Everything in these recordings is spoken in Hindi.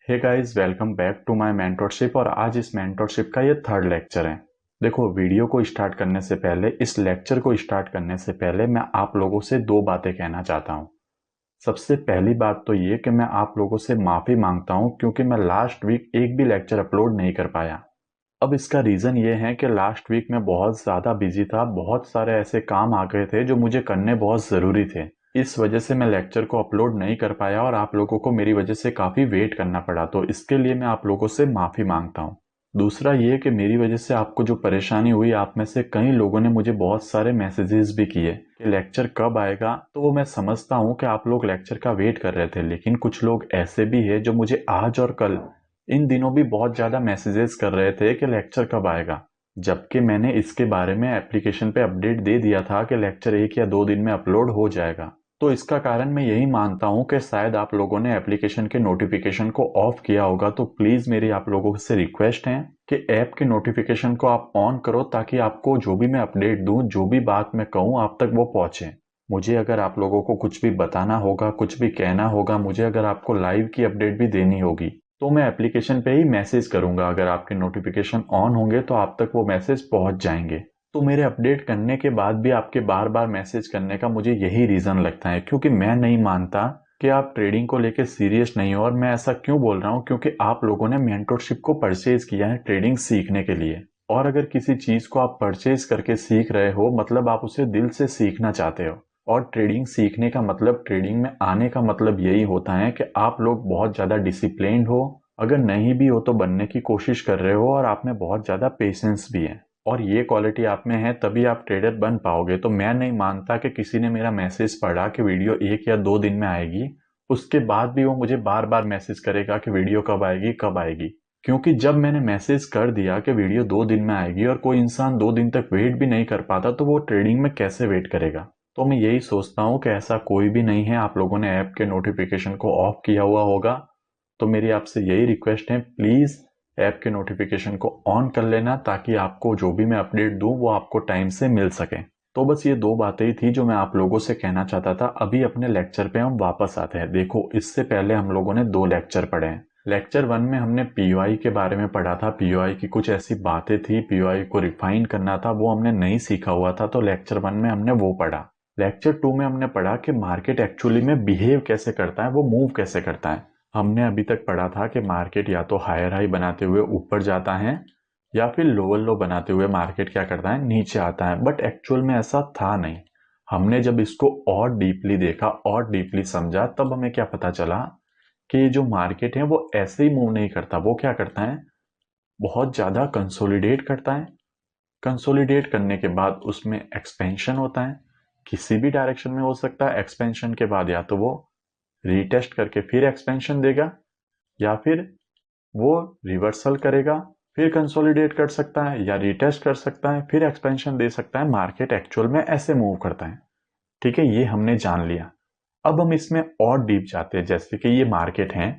Hey guys, welcome back to my mentorship. और आज इस मेंटरशिप का ये थर्ड लेक्चर है। देखो, वीडियो को स्टार्ट करने से पहले, इस लेक्चर को स्टार्ट करने से पहले मैं आप लोगों से दो बातें कहना चाहता हूँ। सबसे पहली बात तो ये कि मैं आप लोगों से माफ़ी मांगता हूँ क्योंकि मैं लास्ट वीक एक भी लेक्चर अपलोड नहीं कर पाया। अब इसका रीज़न ये है कि लास्ट वीक मैं बहुत ज़्यादा बिजी था। बहुत सारे ऐसे काम आ गए थे जो मुझे करने बहुत ज़रूरी थे। इस वजह से मैं लेक्चर को अपलोड नहीं कर पाया और आप लोगों को मेरी वजह से काफ़ी वेट करना पड़ा, तो इसके लिए मैं आप लोगों से माफ़ी मांगता हूँ। दूसरा ये कि मेरी वजह से आपको जो परेशानी हुई, आप में से कई लोगों ने मुझे बहुत सारे मैसेजेस भी किए कि लेक्चर कब आएगा। तो वो मैं समझता हूँ कि आप लोग लेक्चर का वेट कर रहे थे, लेकिन कुछ लोग ऐसे भी है जो मुझे आज और कल इन दिनों भी बहुत ज़्यादा मैसेजेस कर रहे थे कि लेक्चर कब आएगा, जबकि मैंने इसके बारे में एप्लीकेशन पे अपडेट दे दिया था कि लेक्चर 1 या 2 दिन में अपलोड हो जाएगा। तो इसका कारण मैं यही मानता हूँ कि शायद आप लोगों ने एप्लीकेशन के नोटिफिकेशन को ऑफ किया होगा। तो प्लीज़ मेरी आप लोगों से रिक्वेस्ट है कि ऐप के नोटिफिकेशन को आप ऑन करो, ताकि आपको जो भी मैं अपडेट दूँ, जो भी बात मैं कहूँ, आप तक वो पहुँचे। मुझे अगर आप लोगों को कुछ भी बताना होगा, कुछ भी कहना होगा, मुझे अगर आपको लाइव की अपडेट भी देनी होगी, तो मैं एप्लीकेशन पे ही मैसेज करूंगा। अगर आपके नोटिफिकेशन ऑन होंगे तो आप तक वो मैसेज पहुंच जाएंगे। तो मेरे अपडेट करने के बाद भी आपके बार बार मैसेज करने का मुझे यही रीज़न लगता है, क्योंकि मैं नहीं मानता कि आप ट्रेडिंग को लेकर सीरियस नहीं हो। और मैं ऐसा क्यों बोल रहा हूँ, क्योंकि आप लोगों ने मेंटरशिप को परचेज किया है ट्रेडिंग सीखने के लिए। और अगर किसी चीज़ को आप परचेज करके सीख रहे हो, मतलब आप उसे दिल से सीखना चाहते हो। और ट्रेडिंग सीखने का मतलब, ट्रेडिंग में आने का मतलब यही होता है कि आप लोग बहुत ज़्यादा डिसिप्लिन्ड हो। अगर नहीं भी हो तो बनने की कोशिश कर रहे हो, और आप में बहुत ज़्यादा पेशेंस भी है। और ये क्वालिटी आप में है तभी आप ट्रेडर बन पाओगे। तो मैं नहीं मानता कि किसी ने मेरा मैसेज पढ़ा कि वीडियो 1 या 2 दिन में आएगी, उसके बाद भी वो मुझे बार बार मैसेज करेगा कि वीडियो कब आएगी कब आएगी। क्योंकि जब मैंने मैसेज कर दिया कि वीडियो 2 दिन में आएगी और कोई इंसान 2 दिन तक वेट भी नहीं कर पाता, तो वो ट्रेडिंग में कैसे वेट करेगा। तो मैं यही सोचता हूँ कि ऐसा कोई भी नहीं है। आप लोगों ने ऐप के नोटिफिकेशन को ऑफ किया हुआ होगा। तो मेरी आपसे यही रिक्वेस्ट है, प्लीज़ ऐप के नोटिफिकेशन को ऑन कर लेना, ताकि आपको जो भी मैं अपडेट दूँ वो आपको टाइम से मिल सके। तो बस ये दो बातें ही थी जो मैं आप लोगों से कहना चाहता था। अभी अपने लेक्चर पे हम वापस आते हैं। देखो, इससे पहले हम लोगों ने 2 लेक्चर पढ़े हैं। लेक्चर 1 में हमने पीओआई के बारे में पढ़ा था। पीओआई की कुछ ऐसी बातें थी, पीओआई को रिफाइन करना था, वो हमने नहीं सीखा हुआ था, तो लेक्चर 1 में हमने वो पढ़ा। लेक्चर 2 में हमने पढ़ा कि मार्केट एक्चुअली में बिहेव कैसे करता है, वो मूव कैसे करता है। हमने अभी तक पढ़ा था कि मार्केट या तो हायर हाई बनाते हुए ऊपर जाता है, या फिर लोअर लो बनाते हुए मार्केट क्या करता है, नीचे आता है। बट एक्चुअल में ऐसा था नहीं। हमने जब इसको और डीपली देखा और डीपली समझा, तब हमें क्या पता चला कि जो मार्केट है वो ऐसे ही मूव नहीं करता। वो क्या करता है, बहुत ज़्यादा कंसोलिडेट करता है। कंसोलिडेट करने के बाद उसमें एक्सपेंशन होता है। किसी भी डायरेक्शन में हो सकता है। एक्सपेंशन के बाद या तो वो रीटेस्ट करके फिर एक्सपेंशन देगा, या फिर वो रिवर्सल करेगा, फिर कंसोलिडेट कर सकता है, या रिटेस्ट कर सकता है, फिर एक्सपेंशन दे सकता है। मार्केट एक्चुअल में ऐसे मूव करता है। ठीक है, ये हमने जान लिया। अब हम इसमें और डीप जाते हैं। जैसे कि ये मार्केट है,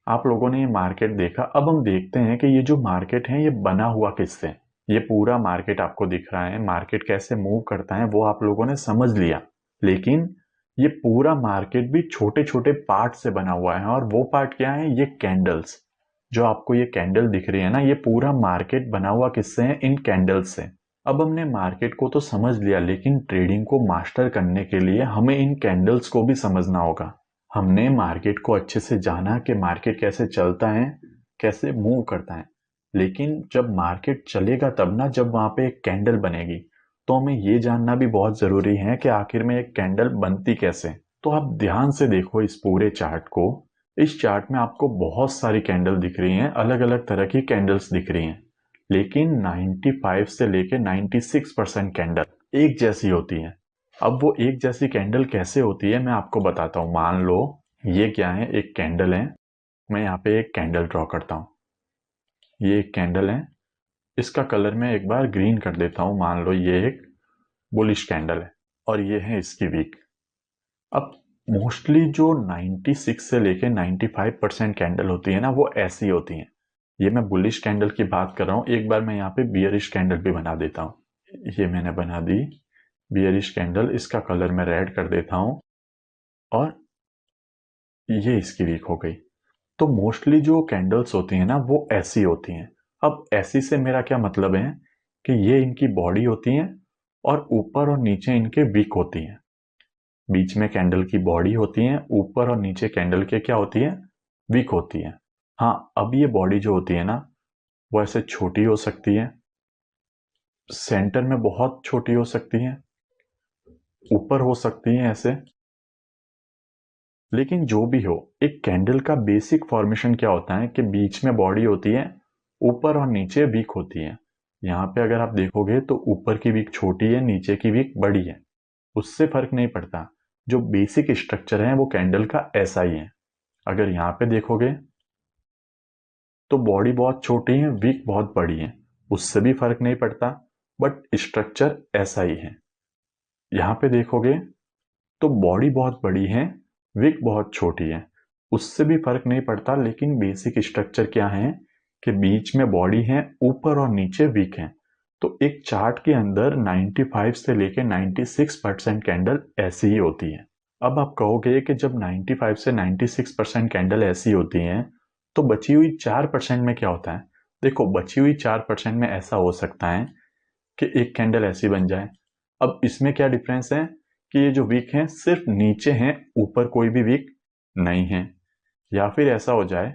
आप लोगों ने ये मार्केट देखा। अब हम देखते हैं कि ये जो मार्केट है ये बना हुआ किससे। ये पूरा मार्केट आपको दिख रहा है, मार्केट कैसे मूव करता है वो आप लोगों ने समझ लिया। लेकिन ये पूरा मार्केट भी छोटे छोटे पार्ट से बना हुआ है। और वो पार्ट क्या है, ये कैंडल्स। जो आपको ये कैंडल दिख रही है ना, ये पूरा मार्केट बना हुआ किससे है, इन कैंडल्स से। अब हमने मार्केट को तो समझ लिया, लेकिन ट्रेडिंग को मास्टर करने के लिए हमें इन कैंडल्स को भी समझना होगा। हमने मार्केट को अच्छे से जाना कि मार्केट कैसे चलता है, कैसे मूव करता है। लेकिन जब मार्केट चलेगा तब ना, जब वहां पे एक कैंडल बनेगी, तो हमें ये जानना भी बहुत जरूरी है कि आखिर में एक कैंडल बनती कैसे। तो आप ध्यान से देखो इस पूरे चार्ट को। इस चार्ट में आपको बहुत सारी कैंडल दिख रही हैं, अलग अलग तरह की कैंडल्स दिख रही हैं। लेकिन 95 से लेके 96% कैंडल एक जैसी होती है। अब वो एक जैसी कैंडल कैसे होती है मैं आपको बताता हूँ। मान लो ये क्या है, एक कैंडल है। मैं यहाँ पे एक कैंडल ड्रॉ करता हूँ। ये एक कैंडल है, इसका कलर मैं एक बार ग्रीन कर देता हूँ। मान लो ये एक बुलिश कैंडल है, और ये है इसकी वीक। अब मोस्टली जो 96 से लेके 95% कैंडल होती है ना, वो ऐसी होती हैं। ये मैं बुलिश कैंडल की बात कर रहा हूँ। एक बार मैं यहाँ पे बियरिश कैंडल भी बना देता हूँ। ये मैंने बना दी बियरिश कैंडल, इसका कलर मैं रेड कर देता हूँ, और ये इसकी वीक हो गई। तो मोस्टली जो कैंडल्स होती हैं ना वो ऐसी होती हैं। अब ऐसी से मेरा क्या मतलब है कि ये इनकी बॉडी होती है और ऊपर और नीचे इनके विक होती हैं। बीच में कैंडल की बॉडी होती है, ऊपर और नीचे कैंडल के क्या होती है, विक होती है। हाँ, अब ये बॉडी जो होती है ना वो ऐसे छोटी हो सकती है, सेंटर में बहुत छोटी हो सकती है, ऊपर हो सकती है ऐसे। लेकिन जो भी हो, एक कैंडल का बेसिक फॉर्मेशन क्या होता है कि बीच में बॉडी होती है, ऊपर और नीचे विक होती है। यहाँ पे अगर आप देखोगे तो ऊपर की विक छोटी है, नीचे की विक बड़ी है, उससे फर्क नहीं पड़ता। जो बेसिक स्ट्रक्चर है वो कैंडल का ऐसा ही है। अगर यहाँ पे देखोगे तो बॉडी बहुत छोटी है, विक बहुत बड़ी है, उससे भी फर्क नहीं पड़ता, बट स्ट्रक्चर ऐसा ही है। यहाँ पे देखोगे तो बॉडी बहुत बड़ी है, विक बहुत छोटी है, उससे भी फर्क नहीं पड़ता, लेकिन बेसिक स्ट्रक्चर क्या है कि बीच में बॉडी है, ऊपर और नीचे विक है। तो एक चार्ट के अंदर 95 से लेके 96% कैंडल ऐसी ही होती है। अब आप कहोगे कि जब 95 से 96% कैंडल ऐसी होती हैं तो बची हुई 4% में क्या होता है। देखो, बची हुई 4% में ऐसा हो सकता है कि एक कैंडल ऐसी बन जाए। अब इसमें क्या डिफरेंस है कि ये जो वीक है सिर्फ नीचे हैं, ऊपर कोई भी वीक नहीं है। या फिर ऐसा हो जाए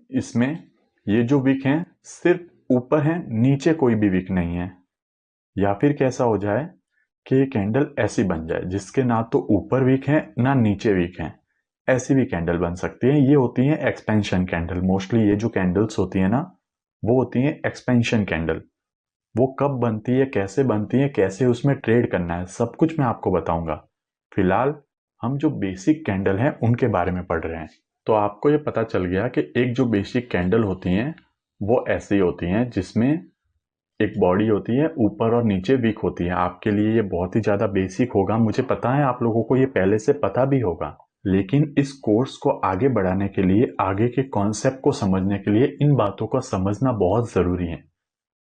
इसमें ये जो वीक हैं सिर्फ ऊपर है, नीचे कोई भी वीक नहीं है। या फिर कैसा हो जाए कि ये कैंडल ऐसी बन जाए जिसके ना तो ऊपर वीक है ना नीचे वीक है। ऐसी भी कैंडल बन सकती है। ये होती है एक्सपेंशन कैंडल। मोस्टली ये जो कैंडल्स होती है ना वो होती है एक्सपेंशन कैंडल। वो कब बनती है, कैसे बनती है, कैसे उसमें ट्रेड करना है, सब कुछ मैं आपको बताऊंगा। फिलहाल हम जो बेसिक कैंडल हैं उनके बारे में पढ़ रहे हैं। तो आपको ये पता चल गया कि एक जो बेसिक कैंडल होती हैं वो ऐसी होती हैं जिसमें एक बॉडी होती है, ऊपर और नीचे विक होती है। आपके लिए ये बहुत ही ज़्यादा बेसिक होगा, मुझे पता है आप लोगों को ये पहले से पता भी होगा, लेकिन इस कोर्स को आगे बढ़ाने के लिए, आगे के कॉन्सेप्ट को समझने के लिए इन बातों का समझना बहुत ज़रूरी है।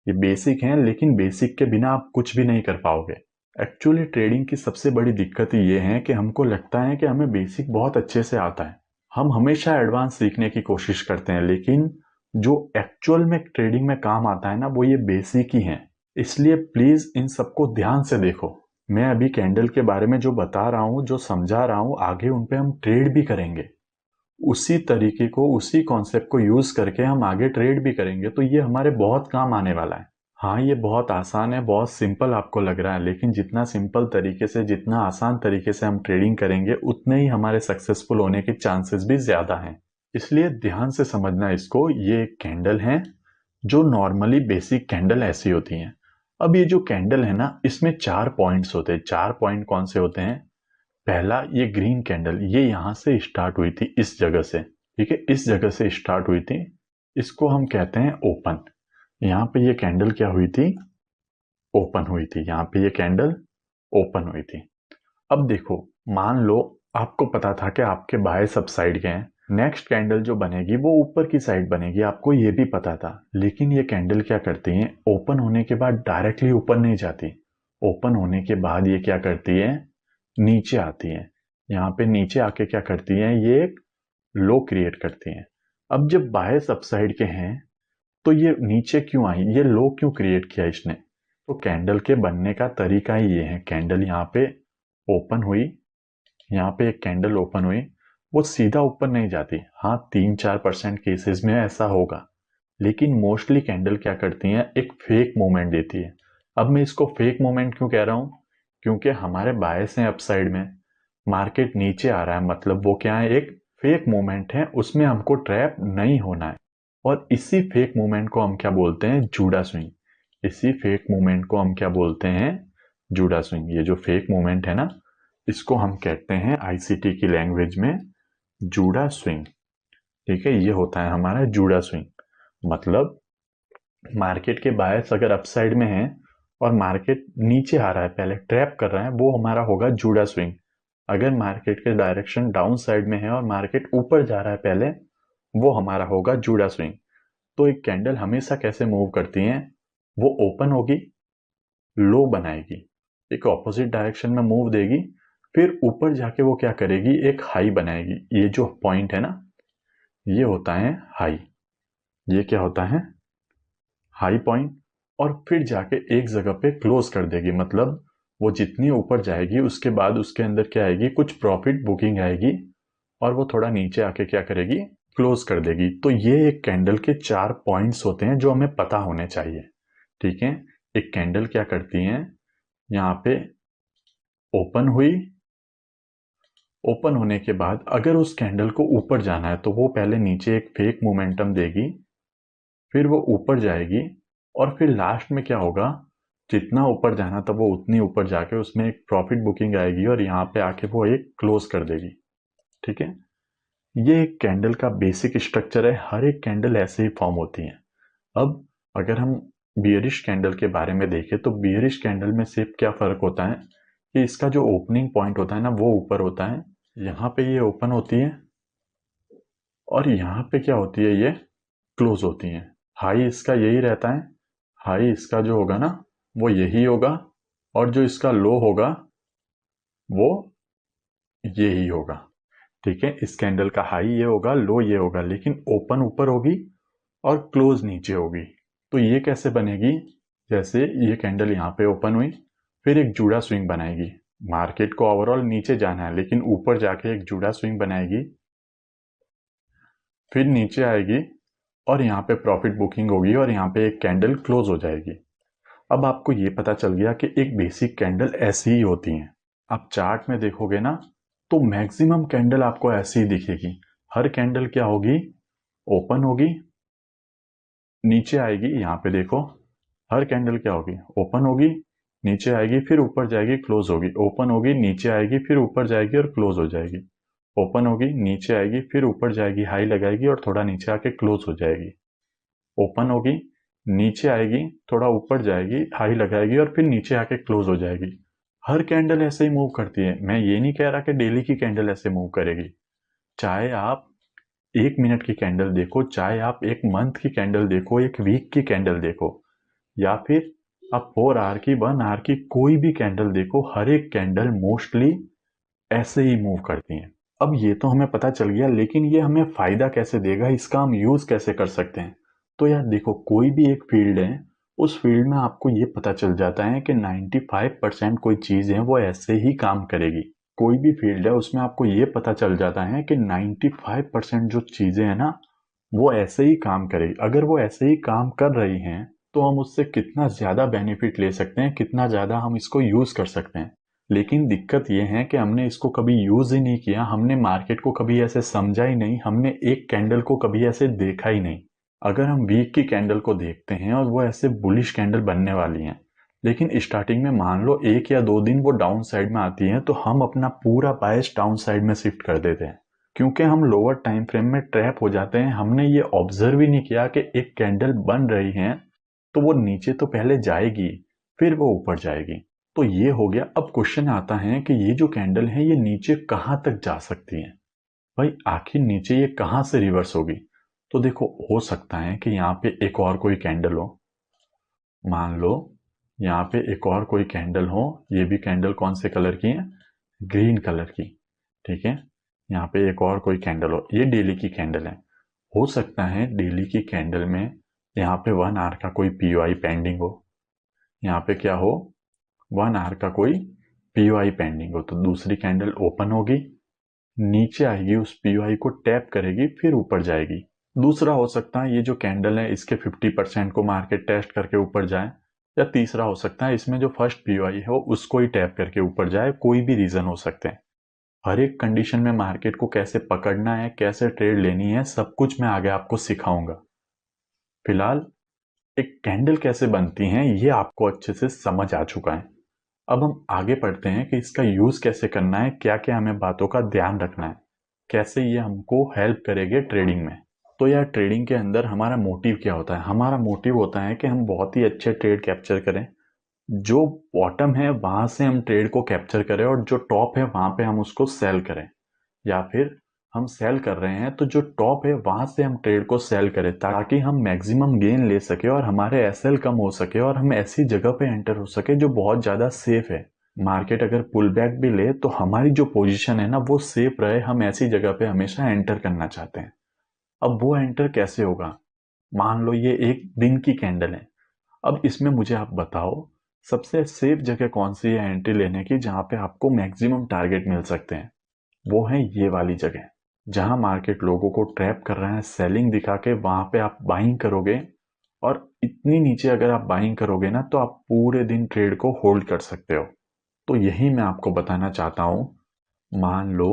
ये बेसिक हैं, लेकिन बेसिक के बिना आप कुछ भी नहीं कर पाओगे। एक्चुअली ट्रेडिंग की सबसे बड़ी दिक्कत ये है कि हमको लगता है कि हमें बेसिक बहुत अच्छे से आता है। हम हमेशा एडवांस सीखने की कोशिश करते हैं, लेकिन जो एक्चुअल में ट्रेडिंग में काम आता है ना वो ये बेसिक ही है। इसलिए प्लीज इन सबको ध्यान से देखो। मैं अभी कैंडल के बारे में जो बता रहा हूँ, जो समझा रहा हूँ, आगे उन पे हम ट्रेड भी करेंगे। उसी तरीके को, उसी कॉन्सेप्ट को यूज करके हम आगे ट्रेड भी करेंगे, तो ये हमारे बहुत काम आने वाला है। हाँ, ये बहुत आसान है, बहुत सिंपल आपको लग रहा है, लेकिन जितना सिंपल तरीके से, जितना आसान तरीके से हम ट्रेडिंग करेंगे उतने ही हमारे सक्सेसफुल होने के चांसेस भी ज्यादा हैं। इसलिए ध्यान से समझना इसको। ये कैंडल है जो नॉर्मली बेसिक कैंडल ऐसी होती हैं। अब ये जो कैंडल है ना इसमें 4 पॉइंट्स होते हैं। 4 पॉइंट कौन से होते हैं? पहला, ये ग्रीन कैंडल, ये यहां से स्टार्ट हुई थी, इस जगह से, ठीक है, इस जगह से स्टार्ट हुई थी, इसको हम कहते हैं ओपन। यहाँ पे ये कैंडल क्या हुई थी? ओपन हुई थी। यहाँ पे ये कैंडल ओपन हुई थी। अब देखो, मान लो आपको पता था कि आपके बाय सब साइड के हैं, नेक्स्ट कैंडल जो बनेगी वो ऊपर की साइड बनेगी, आपको ये भी पता था। लेकिन ये कैंडल क्या करती है, ओपन होने के बाद डायरेक्टली ऊपर नहीं जाती। ओपन होने के बाद ये क्या करती है, नीचे आती है। यहाँ पे नीचे आके क्या करती है, ये एक लो क्रिएट करती है। अब जब बाय सब साइड के हैं तो ये नीचे क्यों आई, ये लो क्यों क्रिएट किया इसने? तो कैंडल के बनने का तरीका ही ये है। कैंडल यहाँ पे ओपन हुई, यहाँ पे एक कैंडल ओपन हुई, वो सीधा ऊपर नहीं जाती। हाँ, 3-4% केसेस में ऐसा होगा, लेकिन मोस्टली कैंडल क्या करती हैं, एक फेक मूवमेंट देती है। अब मैं इसको फेक मूवमेंट क्यों कह रहा हूं? क्योंकि हमारे बायस हैं अपसाइड में, मार्केट नीचे आ रहा है, मतलब वो क्या है, एक फेक मूवमेंट है, उसमें हमको ट्रैप नहीं होना है। और इसी फेक मूवमेंट को हम क्या बोलते हैं, जूडा स्विंग। इसी फेक मूवमेंट को हम क्या बोलते हैं, जूडा स्विंग। ये जो फेक मूवमेंट है ना इसको हम कहते हैं आईसीटी की लैंग्वेज में जूडा स्विंग। ठीक है, ये होता है हमारा जूडा स्विंग। मतलब मार्केट के बायस अगर अपसाइड में है और मार्केट नीचे आ रहा है, पहले ट्रैप कर रहा है, वो हमारा होगा जूडा स्विंग। अगर मार्केट के डायरेक्शन डाउन साइड में है और मार्केट ऊपर जा रहा है पहले, वो हमारा होगा जूडा स्विंग। तो एक कैंडल हमेशा कैसे मूव करती है, वो ओपन होगी, लो बनाएगी, एक ऑपोजिट डायरेक्शन में मूव देगी, फिर ऊपर जाके वो क्या करेगी, एक हाई बनाएगी। ये जो पॉइंट है ना, ये होता है हाई। ये क्या होता है, हाई पॉइंट। और फिर जाके एक जगह पे क्लोज कर देगी, मतलब वो जितनी ऊपर जाएगी उसके बाद उसके अंदर क्या आएगी, कुछ प्रॉफिट बुकिंग आएगी और वो थोड़ा नीचे आके क्या करेगी, क्लोज कर देगी। तो ये एक कैंडल के 4 पॉइंट्स होते हैं जो हमें पता होने चाहिए। ठीक है, एक कैंडल क्या करती है, यहाँ पे ओपन हुई, ओपन होने के बाद अगर उस कैंडल को ऊपर जाना है तो वो पहले नीचे एक फेक मोमेंटम देगी, फिर वो ऊपर जाएगी और फिर लास्ट में क्या होगा, जितना ऊपर जाना था वो उतनी ऊपर जाके उसमें एक प्रॉफिट बुकिंग आएगी और यहाँ पे आके वो एक क्लोज कर देगी। ठीक है, ये एक कैंडल का बेसिक स्ट्रक्चर है। हर एक कैंडल ऐसे ही फॉर्म होती है। अब अगर हम बियरिश कैंडल के बारे में देखें तो बियरिश कैंडल में सिर्फ क्या फर्क होता है कि इसका जो ओपनिंग पॉइंट होता है ना वो ऊपर होता है, यहाँ पे ये ओपन होती है और यहाँ पे क्या होती है, ये क्लोज होती है। हाई इसका यही रहता है, हाई इसका जो होगा ना वो यही होगा और जो इसका लो होगा वो यही होगा। ठीक है, इस कैंडल का हाई ये होगा, लो ये होगा, लेकिन ओपन ऊपर होगी और क्लोज नीचे होगी। तो ये कैसे बनेगी, जैसे ये कैंडल यहाँ पे ओपन हुई, फिर एक जूड़ा स्विंग बनाएगी। मार्केट को ओवरऑल नीचे जाना है लेकिन ऊपर जाके एक जूड़ा स्विंग बनाएगी, फिर नीचे आएगी और यहाँ पे प्रॉफिट बुकिंग होगी और यहाँ पे एक कैंडल क्लोज हो जाएगी। अब आपको ये पता चल गया कि एक बेसिक कैंडल ऐसी ही होती हैं। आप चार्ट में देखोगे ना तो मैक्सिमम कैंडल आपको ऐसी ही दिखेगी। हर कैंडल क्या होगी, ओपन होगी, नीचे आएगी, यहाँ पे देखो हर कैंडल क्या होगी, ओपन होगी, नीचे आएगी, फिर ऊपर जाएगी, क्लोज होगी, ओपन होगी, नीचे आएगी, फिर ऊपर जाएगी और क्लोज हो जाएगी, ओपन होगी, नीचे आएगी, फिर ऊपर जाएगी, हाई लगाएगी और थोड़ा नीचे आके क्लोज हो जाएगी, ओपन होगी, नीचे आएगी, थोड़ा ऊपर जाएगी, हाई लगाएगी और फिर नीचे आके क्लोज हो जाएगी। हर कैंडल ऐसे ही मूव करती है। मैं ये नहीं कह रहा कि डेली की कैंडल ऐसे मूव करेगी। चाहे आप 1 मिनट की कैंडल देखो, चाहे आप 1 मंथ की कैंडल देखो, 1 वीक की कैंडल देखो, या फिर आप 4 आवर की, 1 आवर की कोई भी कैंडल देखो, हर एक कैंडल मोस्टली ऐसे ही मूव करती हैं। अब ये तो हमें पता चल गया, लेकिन ये हमें फायदा कैसे देगा, इसका हम यूज कैसे कर सकते हैं। तो यार देखो, कोई भी एक फील्ड है, उस फील्ड में आपको ये पता चल जाता है कि 95% कोई चीज है वो ऐसे ही काम करेगी। कोई भी फील्ड है उसमें आपको ये पता चल जाता है कि 95% जो चीजें हैं ना वो ऐसे ही काम करेगी। अगर वो ऐसे ही काम कर रही हैं तो हम उससे कितना ज्यादा बेनिफिट ले सकते हैं, कितना ज्यादा हम इसको यूज कर सकते हैं। लेकिन दिक्कत यह है कि हमने इसको कभी यूज ही नहीं किया, हमने मार्केट को कभी ऐसे समझा ही नहीं, हमने एक कैंडल को कभी ऐसे देखा ही नहीं। अगर हम वीक की कैंडल को देखते हैं और वो ऐसे बुलिश कैंडल बनने वाली हैं, लेकिन स्टार्टिंग में मान लो 1 या 2 दिन वो डाउन साइड में आती है तो हम अपना पूरा बायस डाउन साइड में शिफ्ट कर देते हैं, क्योंकि हम लोअर टाइम फ्रेम में ट्रैप हो जाते हैं। हमने ये ऑब्जर्व ही नहीं किया कि एक कैंडल बन रही है तो वो नीचे तो पहले जाएगी, फिर वो ऊपर जाएगी। तो ये हो गया। अब क्वेश्चन आता है कि ये जो कैंडल है ये नीचे कहां तक जा सकती है। भाई आखिर नीचे ये कहां से रिवर्स होगी। तो देखो, हो सकता है कि यहाँ पे एक और कोई कैंडल हो, मान लो यहाँ पे एक और कोई कैंडल हो। ये भी कैंडल कौन से कलर की है, ग्रीन कलर की। ठीक है, यहाँ पे एक और कोई कैंडल हो, ये डेली की कैंडल है। हो सकता है डेली की कैंडल में यहाँ पे 1 आवर का कोई पीओआई पेंडिंग हो, यहाँ पे क्या हो, 1 आवर का कोई पीओआई पेंडिंग हो। तो दूसरी कैंडल ओपन होगी, नीचे आएगी, उस पीओआई को टैप करेगी, फिर ऊपर जाएगी। दूसरा हो सकता है ये जो कैंडल है इसके 50% को मार्केट टेस्ट करके ऊपर जाए, या तीसरा हो सकता है इसमें जो फर्स्ट पीओआई है वो उसको ही टैप करके ऊपर जाए। कोई भी रीजन हो सकते हैं। हर एक कंडीशन में मार्केट को कैसे पकड़ना है, कैसे ट्रेड लेनी है, सब कुछ मैं आगे आपको सिखाऊंगा। फिलहाल एक कैंडल कैसे बनती हैं ये आपको अच्छे से समझ आ चुका है। अब हम आगे पढ़ते हैं कि इसका यूज कैसे करना है, क्या क्या हमें बातों का ध्यान रखना है, कैसे ये हमको हेल्प करेंगे ट्रेडिंग में। तो यार ट्रेडिंग के अंदर हमारा मोटिव क्या होता है, हमारा मोटिव होता है कि हम बहुत ही अच्छे ट्रेड कैप्चर करें। जो बॉटम है वहां से हम ट्रेड को कैप्चर करें और जो टॉप है वहां पे हम उसको सेल करें, या फिर हम सेल कर रहे हैं तो जो टॉप है वहां से हम ट्रेड को सेल करें, ताकि हम मैक्सिमम गेन ले सके और हमारे एसएल कम हो सके और हम ऐसी जगह पे एंटर हो सके जो बहुत ज्यादा सेफ है। मार्केट अगर पुल बैक भी ले तो हमारी जो पोजीशन है ना वो सेफ रहे, हम ऐसी जगह पे हमेशा एंटर करना चाहते हैं। अब वो एंटर कैसे होगा? मान लो ये एक दिन की कैंडल है। अब इसमें मुझे आप बताओ सबसे सेफ जगह कौन सी है एंट्री लेने की, जहां पे आपको मैक्सिमम टारगेट मिल सकते हैं। वो है ये वाली जगह, जहां मार्केट लोगों को ट्रैप कर रहा है सेलिंग दिखा के, वहां पे आप बाइंग करोगे और इतनी नीचे अगर आप बाइंग करोगे ना तो आप पूरे दिन ट्रेड को होल्ड कर सकते हो। तो यही मैं आपको बताना चाहता हूं। मान लो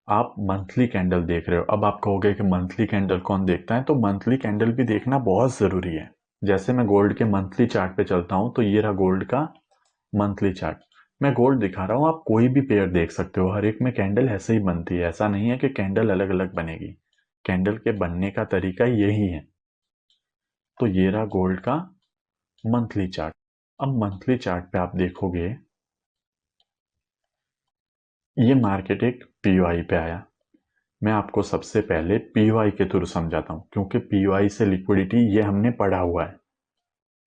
आप मंथली कैंडल देख रहे हो। अब आप कहोगे कि मंथली कैंडल कौन देखता है, तो मंथली कैंडल भी देखना बहुत जरूरी है। जैसे मैं गोल्ड के मंथली चार्ट पे चलता हूं, तो ये रहा गोल्ड का मंथली चार्ट। मैं गोल्ड दिखा रहा हूं, आप कोई भी पेयर देख सकते हो, हर एक में कैंडल ऐसे ही बनती है। ऐसा नहीं है कि कैंडल अलग अलग बनेगी, कैंडल के बनने का तरीका यही है। तो ये रहा गोल्ड का मंथली चार्ट। अब मंथली चार्ट पे आप देखोगे ये मार्केट एक पीओआई पे आया। मैं आपको सबसे पहले पीओआई के थ्रू समझाता हूं, क्योंकि पीओआई से लिक्विडिटी ये हमने पढ़ा हुआ है।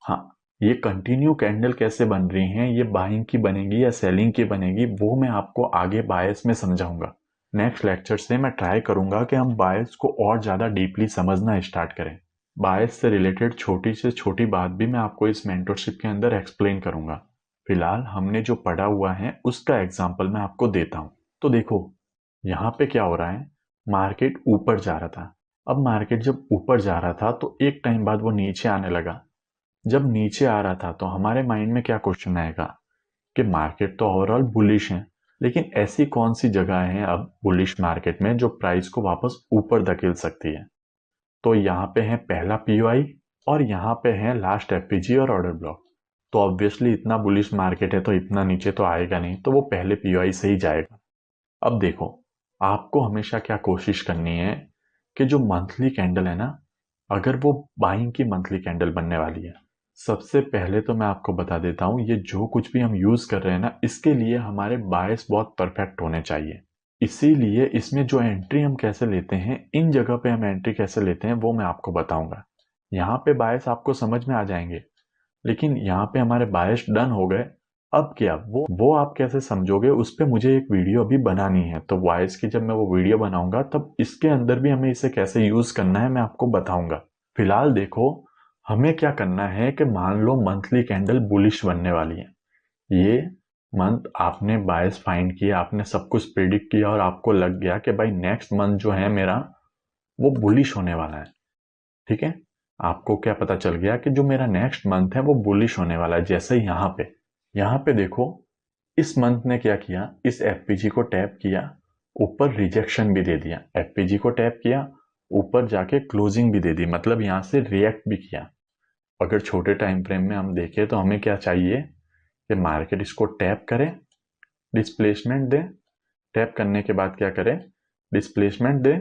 हाँ, ये कंटिन्यू कैंडल कैसे बन रही हैं, ये बाइंग की बनेगी या सेलिंग की बनेगी, वो मैं आपको आगे बायस में समझाऊंगा। नेक्स्ट लेक्चर से मैं ट्राई करूंगा कि हम बायस को और ज्यादा डीपली समझना स्टार्ट करें। बायस से रिलेटेड छोटी से छोटी बात भी मैं आपको इस मेंटरशिप के अंदर एक्सप्लेन करूंगा। फिलहाल हमने जो पढ़ा हुआ है उसका एग्जाम्पल मैं आपको देता हूं। तो देखो यहाँ पे क्या हो रहा है, मार्केट ऊपर जा रहा था। अब मार्केट जब ऊपर जा रहा था तो एक टाइम बाद वो नीचे आने लगा। जब नीचे आ रहा था तो हमारे माइंड में क्या क्वेश्चन आएगा कि मार्केट तो ओवरऑल बुलिश है, लेकिन ऐसी कौन सी जगह है अब बुलिश मार्केट में जो प्राइस को वापस ऊपर धकेल सकती है। तो यहाँ पे है पहला पीओआई और यहाँ पे है लास्ट एफपीजी और ऑर्डर ब्लॉक। तो ऑब्वियसली इतना बुलिश मार्केट है तो इतना नीचे तो आएगा नहीं, तो वो पहले पीओआई से ही जाएगा। अब देखो आपको हमेशा क्या कोशिश करनी है कि जो मंथली कैंडल है ना, अगर वो बाइंग की मंथली कैंडल बनने वाली है, सबसे पहले तो मैं आपको बता देता हूं, ये जो कुछ भी हम यूज कर रहे हैं ना, इसके लिए हमारे बायस बहुत परफेक्ट होने चाहिए। इसीलिए इसमें जो एंट्री हम कैसे लेते हैं, इन जगह पे हम एंट्री कैसे लेते हैं वो मैं आपको बताऊंगा। यहाँ पे बायस आपको समझ में आ जाएंगे, लेकिन यहाँ पे हमारे बायस डन हो गए। अब क्या वो आप कैसे समझोगे, उस पर मुझे एक वीडियो अभी बनानी है। तो बायस की जब मैं वो वीडियो बनाऊंगा तब इसके अंदर भी हमें इसे कैसे यूज करना है मैं आपको बताऊंगा। फिलहाल देखो हमें क्या करना है कि मान लो मंथली कैंडल बुलिश बनने वाली है। ये मंथ आपने बायस फाइंड किया, आपने सब कुछ प्रिडिक्ट किया और आपको लग गया कि भाई नेक्स्ट मंथ जो है मेरा वो बुलिश होने वाला है। ठीक है, आपको क्या पता चल गया कि जो मेरा नेक्स्ट मंथ है वो बुलिश होने वाला है। जैसे यहाँ पे देखो इस मंथ ने क्या किया, इस एफपीजी को टैप किया, ऊपर रिजेक्शन भी दे दिया, एफपीजी को टैप किया, ऊपर जाके क्लोजिंग भी दे दी, मतलब यहां से रिएक्ट भी किया। अगर छोटे टाइम फ्रेम में हम देखें तो हमें क्या चाहिए कि मार्केट इसको टैप करे, डिस्प्लेसमेंट दे, टैप करने के बाद क्या करे, डिस्प्लेसमेंट दे,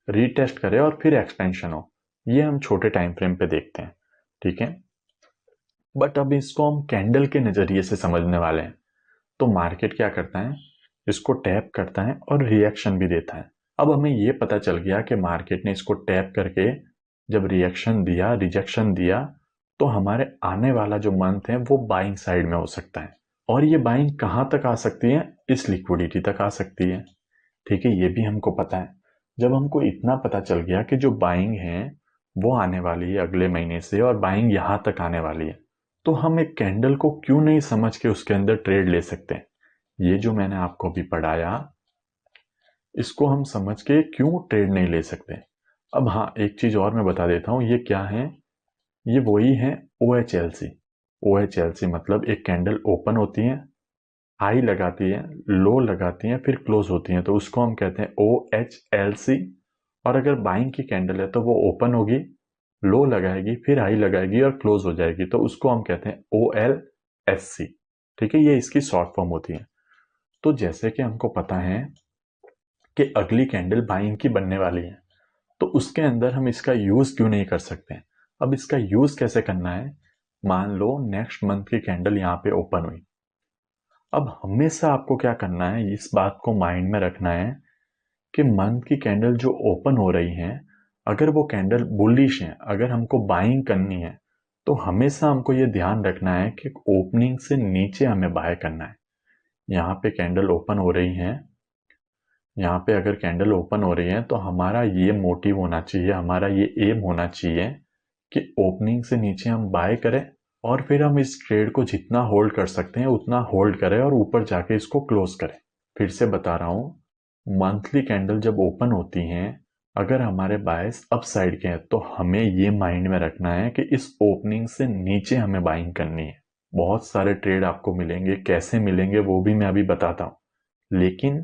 रीटेस्ट करे और फिर एक्सपेंशन हो। ये हम छोटे टाइम फ्रेम पे देखते हैं। ठीक है, बट अब इसको हम कैंडल के नजरिए से समझने वाले हैं। तो मार्केट क्या करता है, इसको टैप करता है और रिएक्शन भी देता है। अब हमें यह पता चल गया कि मार्केट ने इसको टैप करके जब रिएक्शन दिया, रिजेक्शन दिया, तो हमारे आने वाला जो मंथ है वो बाइंग साइड में हो सकता है। और ये बाइंग कहां तक आ सकती है, इस लिक्विडिटी तक आ सकती है। ठीक है, ये भी हमको पता है। जब हमको इतना पता चल गया कि जो बाइंग है वो आने वाली है अगले महीने से और बाइंग यहां तक आने वाली है, तो हम एक कैंडल को क्यों नहीं समझ के उसके अंदर ट्रेड ले सकते हैं। ये जो मैंने आपको अभी पढ़ाया, इसको हम समझ के क्यों ट्रेड नहीं ले सकते। अब हाँ, एक चीज और मैं बता देता हूं, ये क्या है, ये वही है OHLC। OHLC मतलब एक कैंडल ओपन होती है, हाई लगाती है, लो लगाती है, फिर क्लोज होती है, तो उसको हम कहते हैं OHLC। और अगर बाइंग की कैंडल है तो वो ओपन होगी, लो लगाएगी, फिर हाई लगाएगी और क्लोज हो जाएगी, तो उसको हम कहते हैं OLSC। ठीक है, ये इसकी शॉर्ट फॉर्म होती है। तो जैसे कि हमको पता है कि अगली कैंडल बाइंग की बनने वाली है, तो उसके अंदर हम इसका यूज क्यों नहीं कर सकते। अब इसका यूज कैसे करना है, मान लो नेक्स्ट मंथ की कैंडल यहाँ पे ओपन हुई। अब हमेशा आपको क्या करना है, इस बात को माइंड में रखना है कि मंथ की कैंडल जो ओपन हो रही हैं, अगर वो कैंडल बुलिश है, अगर हमको बाइंग करनी है, तो हमेशा हमको ये ध्यान रखना है कि ओपनिंग से नीचे हमें बाय करना है। यहाँ पे कैंडल ओपन हो रही हैं, यहाँ पे अगर कैंडल ओपन हो रही है तो हमारा ये मोटिव होना चाहिए, हमारा ये एम होना चाहिए कि ओपनिंग से नीचे हम बाय करें और फिर हम इस ट्रेड को जितना होल्ड कर सकते हैं उतना होल्ड करें और ऊपर जाके इसको क्लोज करें। फिर से बता रहा हूँ, मंथली कैंडल जब ओपन होती हैं, अगर हमारे बायस अप साइड के हैं तो हमें ये माइंड में रखना है कि इस ओपनिंग से नीचे हमें बाइंग करनी है। बहुत सारे ट्रेड आपको मिलेंगे, कैसे मिलेंगे वो भी मैं अभी बताता हूँ, लेकिन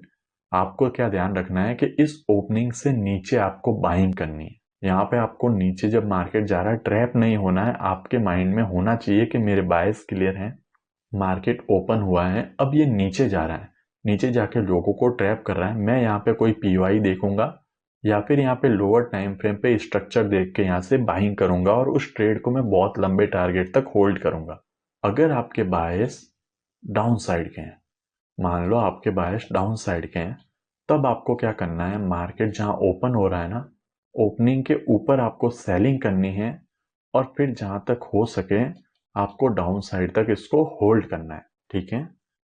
आपको क्या ध्यान रखना है कि इस ओपनिंग से नीचे आपको बाइंग करनी है। यहाँ पे आपको नीचे जब मार्केट जा रहा है ट्रैप नहीं होना है, आपके माइंड में होना चाहिए कि मेरे बायस क्लियर हैं, मार्केट ओपन हुआ है, अब ये नीचे जा रहा है, नीचे जाके लोगों को ट्रैप कर रहा है। मैं यहाँ पे कोई पीवाई देखूंगा या फिर यहाँ पे लोअर टाइम फ्रेम पे स्ट्रक्चर देख के यहाँ से बाइंग करूंगा और उस ट्रेड को मैं बहुत लंबे टारगेट तक होल्ड करूंगा। अगर आपके बायस डाउन साइड के हैं, मान लो आपके बायस डाउन साइड के हैं, तब आपको क्या करना है, मार्केट जहां ओपन हो रहा है ना, ओपनिंग के ऊपर आपको सेलिंग करनी है और फिर जहां तक हो सके आपको डाउन साइड तक इसको होल्ड करना है। ठीक है,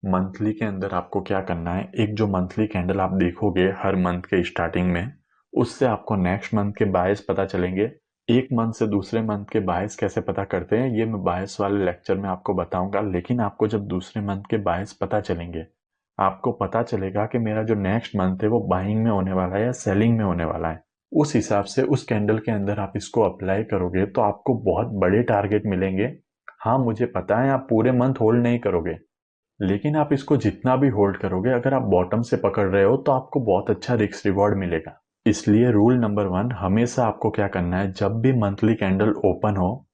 मंथली के अंदर आपको क्या करना है, एक जो मंथली कैंडल आप देखोगे हर मंथ के स्टार्टिंग में, उससे आपको नेक्स्ट मंथ के बायस पता चलेंगे। एक मंथ से दूसरे मंथ के बायस कैसे पता करते हैं ये मैं बायस वाले लेक्चर में आपको बताऊंगा, लेकिन आपको जब दूसरे मंथ के बायस पता चलेंगे, आपको पता चलेगा कि मेरा जो नेक्स्ट मंथ है वो बाइंग में होने वाला है या सेलिंग में होने वाला है। उस हिसाब से उस कैंडल के अंदर आप इसको अप्लाई करोगे तो आपको बहुत बड़े टारगेट मिलेंगे। हाँ मुझे पता है आप पूरे मंथ होल्ड नहीं करोगे, लेकिन आप इसको जितना भी होल्ड करोगे, अगर आप बॉटम से पकड़ रहे हो तो आपको बहुत अच्छा रिस्क रिवॉर्ड मिलेगा। इसलिए रूल नंबर 1, हमेशा आपको क्या करना है, जब भी मंथली कैंडल ओपन हो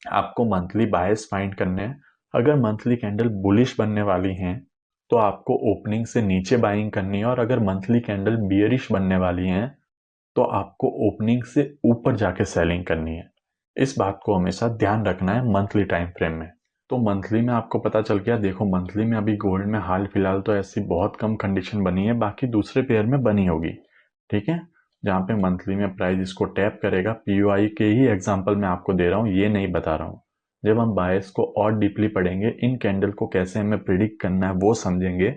आपको मंथली बायस फाइंड करने हैं। अगर मंथली कैंडल बुलिश बनने वाली हैं तो आपको ओपनिंग से नीचे बाइंग करनी है, और अगर मंथली कैंडल बियरिश बनने वाली हैं तो आपको ओपनिंग से ऊपर जाके सेलिंग करनी है। इस बात को हमेशा ध्यान रखना है मंथली टाइम फ्रेम में। तो मंथली में आपको पता चल गया। देखो मंथली में अभी गोल्ड में हाल फिलहाल तो ऐसी बहुत कम कंडीशन बनी है, बाकी दूसरे पेयर में बनी होगी। ठीक है, जहाँ पे मंथली में प्राइस इसको टैप करेगा, पीयूआई के ही एग्जांपल मैं आपको दे रहा हूँ, ये नहीं बता रहा हूँ। जब हम बायस को और डीपली पढ़ेंगे, इन कैंडल को कैसे हमें प्रिडिक्ट करना है वो समझेंगे,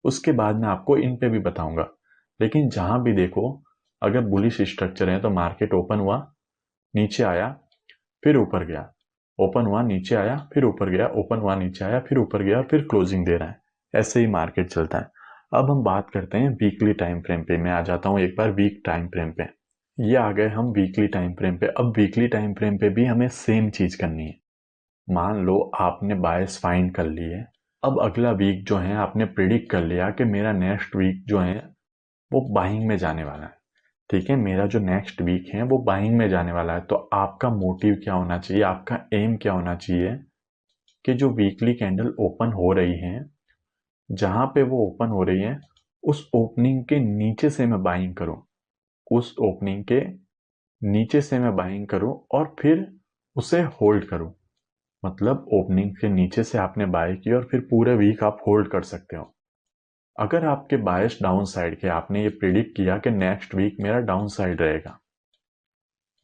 उसके बाद मैं आपको इन पे भी बताऊंगा। लेकिन जहां भी देखो, अगर बुलिश स्ट्रक्चर है तो मार्केट ओपन हुआ, नीचे आया, फिर ऊपर गया, ओपन हुआ नीचे आया, फिर ऊपर गया, ओपन हुआ नीचे आया, फिर ऊपर गया, फिर क्लोजिंग दे रहा है। ऐसे ही मार्केट चलता है। अब हम बात करते हैं वीकली टाइम फ्रेम पे। मैं आ जाता हूं एक बार वीक टाइम फ्रेम पे। ये आ गए हम वीकली टाइम फ्रेम पे। अब वीकली टाइम फ्रेम पे भी हमें सेम चीज करनी है। मान लो आपने बायस फाइंड कर लिए, अब अगला वीक जो है आपने प्रिडिक्ट कर लिया कि मेरा नेक्स्ट वीक जो है वो बाइंग में जाने वाला है। ठीक है, मेरा जो नेक्स्ट वीक है वो बाइंग में जाने वाला है। तो आपका मोटिव क्या होना चाहिए, आपका एम क्या होना चाहिए कि जो वीकली कैंडल ओपन हो रही हैं, जहां पे वो ओपन हो रही है उस ओपनिंग के नीचे से मैं बाइंग करूं, उस ओपनिंग के नीचे से मैं बाइंग करूं और फिर उसे होल्ड करूं। मतलब ओपनिंग के नीचे से आपने बाय की और फिर पूरे वीक आप होल्ड कर सकते हो। अगर आपके बायस डाउन साइड के, आपने ये प्रिडिक्ट किया कि नेक्स्ट वीक मेरा डाउन साइड रहेगा,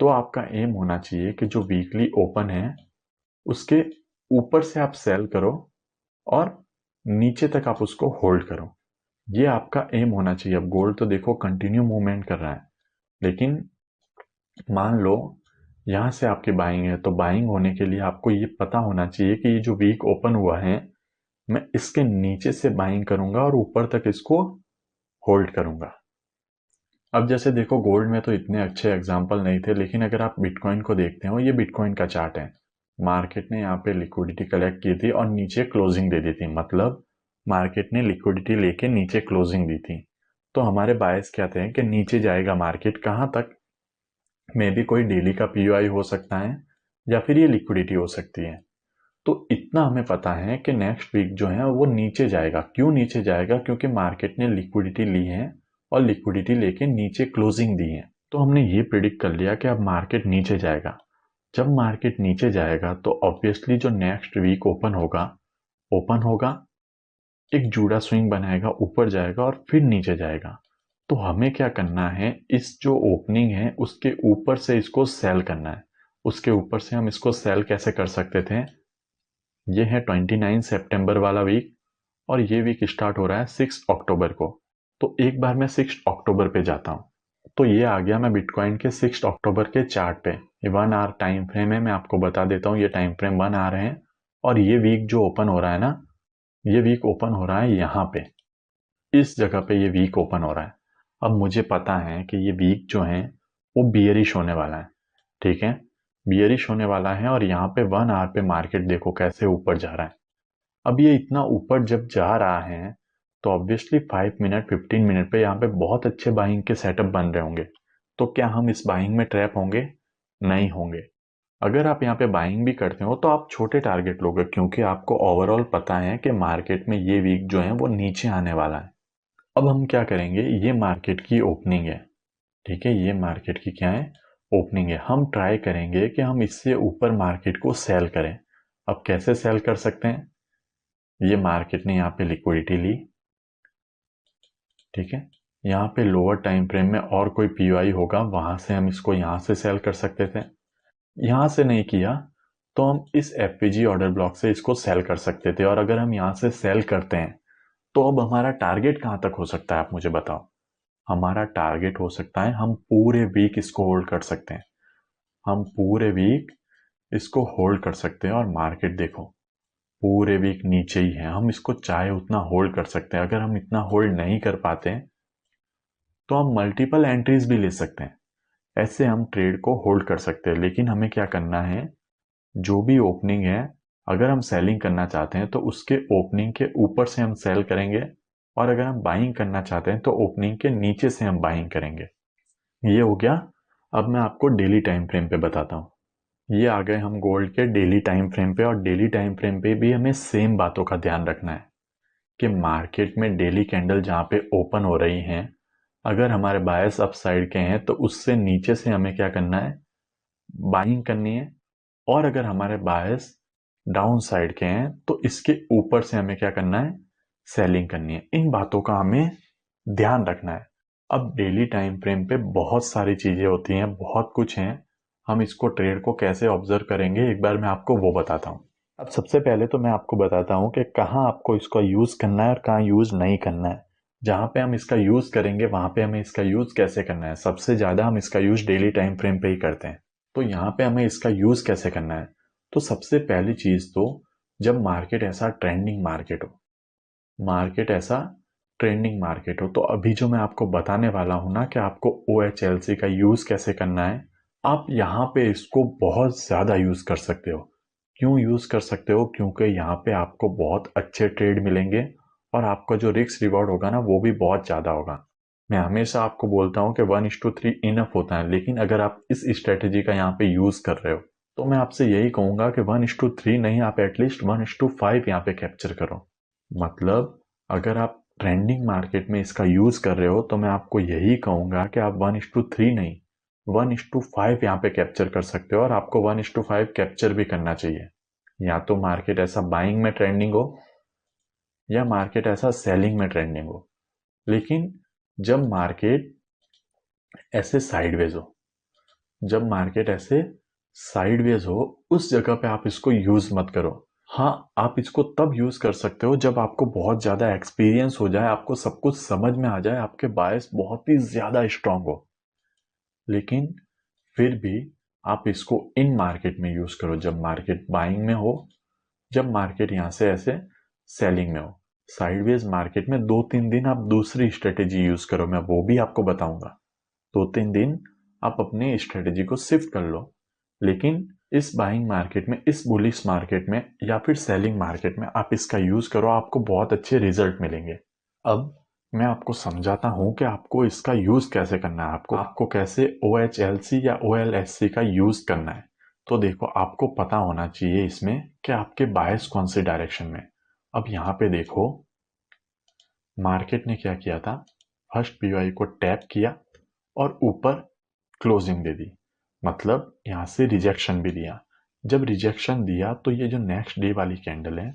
तो आपका एम होना चाहिए कि जो वीकली ओपन है उसके ऊपर से आप सेल करो और नीचे तक आप उसको होल्ड करो। ये आपका एम होना चाहिए। अब गोल्ड तो देखो कंटिन्यू मूवमेंट कर रहा है, लेकिन मान लो यहां से आपकी बाइंग है, तो बाइंग होने के लिए आपको ये पता होना चाहिए कि ये जो वीक ओपन हुआ है मैं इसके नीचे से बाइंग करूंगा और ऊपर तक इसको होल्ड करूंगा। अब जैसे देखो गोल्ड में तो इतने अच्छे एग्जाम्पल नहीं थे, लेकिन अगर आप बिटकॉइन को देखते हो, ये बिटकॉइन का चार्ट है। मार्केट ने यहाँ पे लिक्विडिटी कलेक्ट की थी और नीचे क्लोजिंग दे दी थी, मतलब मार्केट ने लिक्विडिटी लेके नीचे क्लोजिंग दी थी। तो हमारे बायस क्या थे कि नीचे जाएगा मार्केट, कहाँ तक, मे भी कोई डेली का पीयूआई हो सकता है या फिर ये लिक्विडिटी हो सकती है। तो इतना हमें पता है कि नेक्स्ट वीक जो है वो नीचे जाएगा। क्यों नीचे जाएगा, क्योंकि मार्केट ने लिक्विडिटी ली है और लिक्विडिटी लेके नीचे क्लोजिंग दी है। तो हमने ये प्रिडिक्ट कर लिया कि अब मार्केट नीचे जाएगा। जब मार्केट नीचे जाएगा तो ऑब्वियसली जो नेक्स्ट वीक ओपन होगा, एक जूड़ा स्विंग बनाएगा, ऊपर जाएगा और फिर नीचे जाएगा। तो हमें क्या करना है, इस जो ओपनिंग है उसके ऊपर से इसको सेल करना है। उसके ऊपर से हम इसको सेल कैसे कर सकते थे, ये है 29 सितंबर वाला वीक और ये वीक स्टार्ट हो रहा है 6 अक्टूबर को। तो एक बार मैं 6 अक्टूबर पे जाता हूँ, तो ये आ गया मैं बिटकॉइन के 6 अक्टूबर के चार्ट पे। ये 1 आवर टाइम फ्रेम है, मैं आपको बता देता हूँ, ये टाइम फ्रेम 1 आवर है। और ये वीक जो ओपन हो रहा है ना, ये वीक ओपन हो रहा है यहाँ पे, इस जगह पे ये वीक ओपन हो रहा है। अब मुझे पता है कि ये वीक जो है वो बियरिश होने वाला है, ठीक है, बियरिश होने वाला है। और यहाँ पे 1 आवर पे मार्केट देखो कैसे ऊपर जा रहा है। अब ये इतना ऊपर जब जा रहा है तो ऑब्वियसली 5 मिनट 15 मिनट पे यहाँ पे बहुत अच्छे बाइंग के सेटअप बन रहे होंगे। तो क्या हम इस बाइंग में ट्रैप होंगे? नहीं होंगे। अगर आप यहाँ पे बाइंग भी करते हो तो आप छोटे टारगेट लोगे, क्योंकि आपको ओवरऑल पता है कि मार्केट में ये वीक जो है वो नीचे आने वाला है। अब हम क्या करेंगे, ये मार्केट की ओपनिंग है, ठीक है, ये मार्केट की क्या है, ओपनिंग है। हम ट्राई करेंगे कि हम इससे ऊपर मार्केट को सेल करें। अब कैसे सेल कर सकते हैं? ये मार्केट ने यहाँ पे लिक्विडिटी ली, ठीक है, यहाँ पे लोअर टाइम फ्रेम में और कोई पीओआई होगा, वहां से हम इसको यहाँ से सेल कर सकते थे। यहाँ से नहीं किया तो हम इस एफपीजी ऑर्डर ब्लॉक से इसको सेल कर सकते थे। और अगर हम यहाँ से सेल करते हैं तो अब हमारा टारगेट कहाँ तक हो सकता है, आप मुझे बताओ। हमारा टारगेट हो सकता है, हम पूरे वीक इसको होल्ड कर सकते हैं, हम पूरे वीक इसको होल्ड कर सकते हैं। और मार्केट देखो पूरे वीक नीचे ही है, हम इसको चाहे उतना होल्ड कर सकते हैं। अगर हम इतना होल्ड नहीं कर पाते तो हम मल्टीपल एंट्रीज भी ले सकते हैं, ऐसे हम ट्रेड को होल्ड कर सकते हैं। लेकिन हमें क्या करना है, जो भी ओपनिंग है, अगर हम सेलिंग करना चाहते हैं तो उसके ओपनिंग के ऊपर से हम सेल करेंगे, और अगर हम बाइंग करना चाहते हैं तो ओपनिंग के नीचे से हम बाइंग करेंगे। ये हो गया। अब मैं आपको डेली टाइम फ्रेम पे बताता हूँ। ये आ गए हम गोल्ड के डेली टाइम फ्रेम पे, और डेली टाइम फ्रेम पे भी हमें सेम बातों का ध्यान रखना है कि मार्केट में डेली कैंडल जहाँ पे ओपन हो रही हैं, अगर हमारे बायस अप साइड के हैं तो उससे नीचे से हमें क्या करना है, बाइंग करनी है। और अगर हमारे बायस डाउन साइड के हैं तो इसके ऊपर से हमें क्या करना है, सेलिंग करनी है। इन बातों का हमें ध्यान रखना है। अब डेली टाइम फ्रेम पे बहुत सारी चीजें होती हैं, बहुत कुछ हैं। हम इसको ट्रेड को कैसे ऑब्जर्व करेंगे, एक बार मैं आपको वो बताता हूँ। अब सबसे पहले तो मैं आपको बताता हूँ कि कहाँ आपको इसका यूज करना है और कहाँ यूज नहीं करना है। जहां पे हम इसका यूज करेंगे वहां पे हमें इसका यूज कैसे करना है, सबसे ज्यादा हम इसका यूज डेली टाइम फ्रेम पे ही करते हैं। तो यहाँ पे हमें इसका यूज कैसे करना है, तो सबसे पहली चीज तो, जब मार्केट ऐसा ट्रेंडिंग मार्केट हो, मार्केट ऐसा ट्रेंडिंग मार्केट हो, तो अभी जो मैं आपको बताने वाला हूं ना कि आपको OHLC का यूज कैसे करना है, आप यहाँ पे इसको बहुत ज्यादा यूज कर सकते हो। क्यों यूज कर सकते हो? क्योंकि यहाँ पे आपको बहुत अच्छे ट्रेड मिलेंगे, और आपका जो रिस्क रिवॉर्ड होगा ना वो भी बहुत ज्यादा होगा। मैं हमेशा आपको बोलता हूँ कि 1:3 इनफ होता है, लेकिन अगर आप इस स्ट्रेटेजी का यहाँ पे यूज कर रहे हो तो मैं आपसे यही कहूंगा कि 1:3 नहीं, आप एटलीस्ट 1:5 यहाँ पे कैप्चर करो। मतलब अगर आप ट्रेंडिंग मार्केट में इसका यूज कर रहे हो तो मैं आपको यही कहूंगा कि आप 1:3 नहीं, 1:5 यहाँ पे कैप्चर कर सकते हो। और आपको 1:5 कैप्चर भी करना चाहिए, या तो मार्केट ऐसा बाइंग में ट्रेंडिंग हो या मार्केट ऐसा सेलिंग में ट्रेंडिंग हो। लेकिन जब मार्केट ऐसे साइडवेज हो, जब मार्केट ऐसे साइडवेज हो, उस जगह पे आप इसको यूज मत करो। हाँ, आप इसको तब यूज कर सकते हो जब आपको बहुत ज्यादा एक्सपीरियंस हो जाए, आपको सब कुछ समझ में आ जाए, आपके बायस बहुत ही ज्यादा स्ट्रांग हो। लेकिन फिर भी आप इसको इन मार्केट में यूज करो, जब मार्केट बाइंग में हो, जब मार्केट यहां से ऐसे सेलिंग में हो। साइडवेज मार्केट में 2-3 दिन आप दूसरी स्ट्रेटेजी यूज करो, मैं वो भी आपको बताऊंगा। 2-3 दिन आप अपनी स्ट्रेटेजी को शिफ्ट कर लो, लेकिन इस बाइंग मार्केट में, इस बुलिश मार्केट में या फिर सेलिंग मार्केट में आप इसका यूज करो, आपको बहुत अच्छे रिजल्ट मिलेंगे। अब मैं आपको समझाता हूं कि आपको इसका यूज कैसे करना है, आपको कैसे OHLC या OLSC का यूज करना है। तो देखो, आपको पता होना चाहिए इसमें कि आपके बायस कौन सी डायरेक्शन में। अब यहाँ पे देखो, मार्केट ने क्या किया था, फर्स्ट पीओआई को टैप किया और ऊपर क्लोजिंग दे दी, मतलब यहां से रिजेक्शन भी दिया। जब रिजेक्शन दिया तो ये जो नेक्स्ट डे वाली कैंडल है,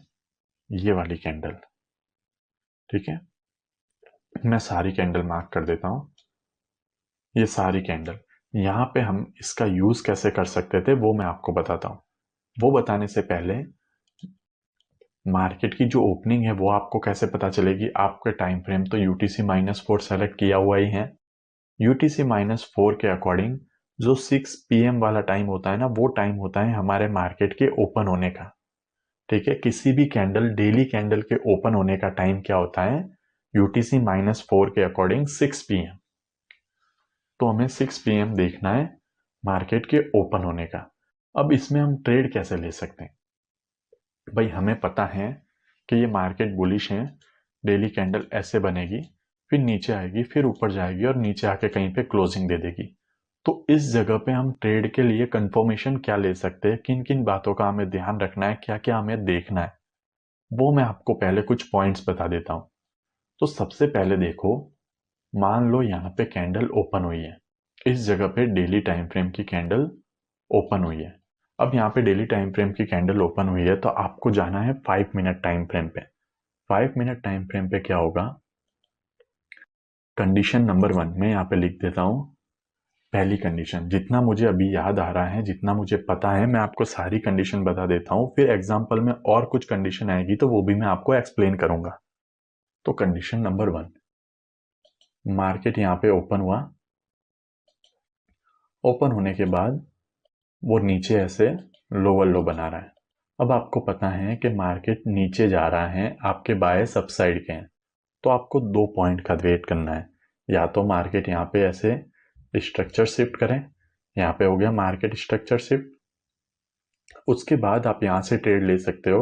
ये वाली कैंडल, ठीक है, मैं सारी कैंडल मार्क कर देता हूं। ये सारी कैंडल, यहां पे हम इसका यूज कैसे कर सकते थे वो मैं आपको बताता हूं। वो बताने से पहले मार्केट की जो ओपनिंग है वो आपको कैसे पता चलेगी? आपके टाइम फ्रेम तो UTC-4 सेलेक्ट किया हुआ ही है। UTC-4 के अकॉर्डिंग जो 6 PM वाला टाइम होता है ना, वो टाइम होता है हमारे मार्केट के ओपन होने का। ठीक है, किसी भी कैंडल, डेली कैंडल के ओपन होने का टाइम क्या होता है? UTC-4 के अकॉर्डिंग 6 PM। तो हमें 6 PM देखना है मार्केट के ओपन होने का। अब इसमें हम ट्रेड कैसे ले सकते हैं? भाई हमें पता है कि ये मार्केट बुलिश है, डेली कैंडल ऐसे बनेगी, फिर नीचे आएगी, फिर ऊपर जाएगी और नीचे आके कहीं पे क्लोजिंग दे देगी। तो इस जगह पे हम ट्रेड के लिए कंफर्मेशन क्या ले सकते हैं, किन किन बातों का हमें ध्यान रखना है, क्या क्या हमें देखना है, वो मैं आपको पहले कुछ पॉइंट्स बता देता हूँ। तो सबसे पहले देखो, मान लो यहाँ पे कैंडल ओपन हुई है, इस जगह पे डेली टाइम फ्रेम की कैंडल ओपन हुई है। अब यहाँ पे डेली टाइम फ्रेम की कैंडल ओपन हुई है तो आपको जाना है 5 मिनट टाइम फ्रेम पे। 5 मिनट टाइम फ्रेम पे क्या होगा? कंडीशन नंबर 1 मैं यहाँ पे लिख देता हूँ। पहली कंडीशन, जितना मुझे अभी याद आ रहा है, जितना मुझे पता है, मैं आपको सारी कंडीशन बता देता हूँ, फिर एग्जाम्पल में और कुछ कंडीशन आएगी तो वो भी मैं आपको एक्सप्लेन करूंगा। तो कंडीशन नंबर 1, मार्केट यहाँ पे ओपन हुआ, ओपन होने के बाद वो नीचे ऐसे लोअर लो बना रहा है। अब आपको पता है कि मार्केट नीचे जा रहा है, आपके बायस अपसाइड के हैं, तो आपको 2 पॉइंट का वेट करना है। या तो मार्केट यहाँ पे ऐसे स्ट्रक्चर शिफ्ट करें, यहाँ पे हो गया मार्केट स्ट्रक्चर शिफ्ट, उसके बाद आप यहाँ से ट्रेड ले सकते हो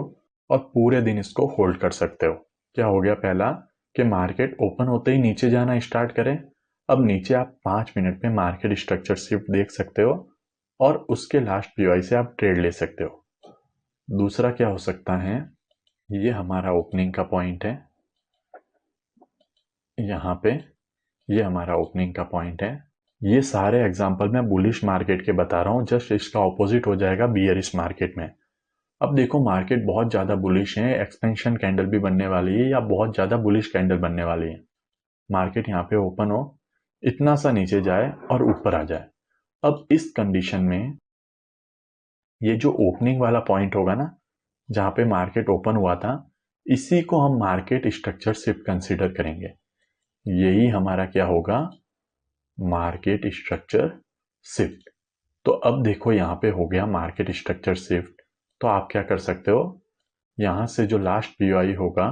और पूरे दिन इसको होल्ड कर सकते हो। क्या हो गया? पहला कि मार्केट ओपन होते ही नीचे जाना स्टार्ट करें, अब नीचे आप 5 मिनट में मार्केट स्ट्रक्चर शिफ्ट देख सकते हो और उसके लास्ट पीवाई से आप ट्रेड ले सकते हो। दूसरा क्या हो सकता है, ये हमारा ओपनिंग का पॉइंट है, यहाँ पे ये हमारा ओपनिंग का पॉइंट है। ये सारे एग्जांपल मैं बुलिश मार्केट के बता रहा हूँ, जस्ट इसका ऑपोजिट हो जाएगा बियरिश मार्केट में। अब देखो मार्केट बहुत ज़्यादा बुलिश है, एक्सपेंशन कैंडल भी बनने वाली है या बहुत ज़्यादा बुलिश कैंडल बनने वाली है। मार्केट यहाँ पे ओपन हो, इतना सा नीचे जाए और ऊपर आ जाए। अब इस कंडीशन में ये जो ओपनिंग वाला पॉइंट होगा ना, जहाँ पे मार्केट ओपन हुआ था, इसी को हम मार्केट स्ट्रक्चर शिफ्ट कंसीडर करेंगे। यही हमारा क्या होगा? Market structure shift. तो अब देखो यहाँ पे हो गया मार्केट स्ट्रक्चर शिफ्ट, तो आप क्या कर सकते हो, यहाँ से जो लास्ट पीओआई होगा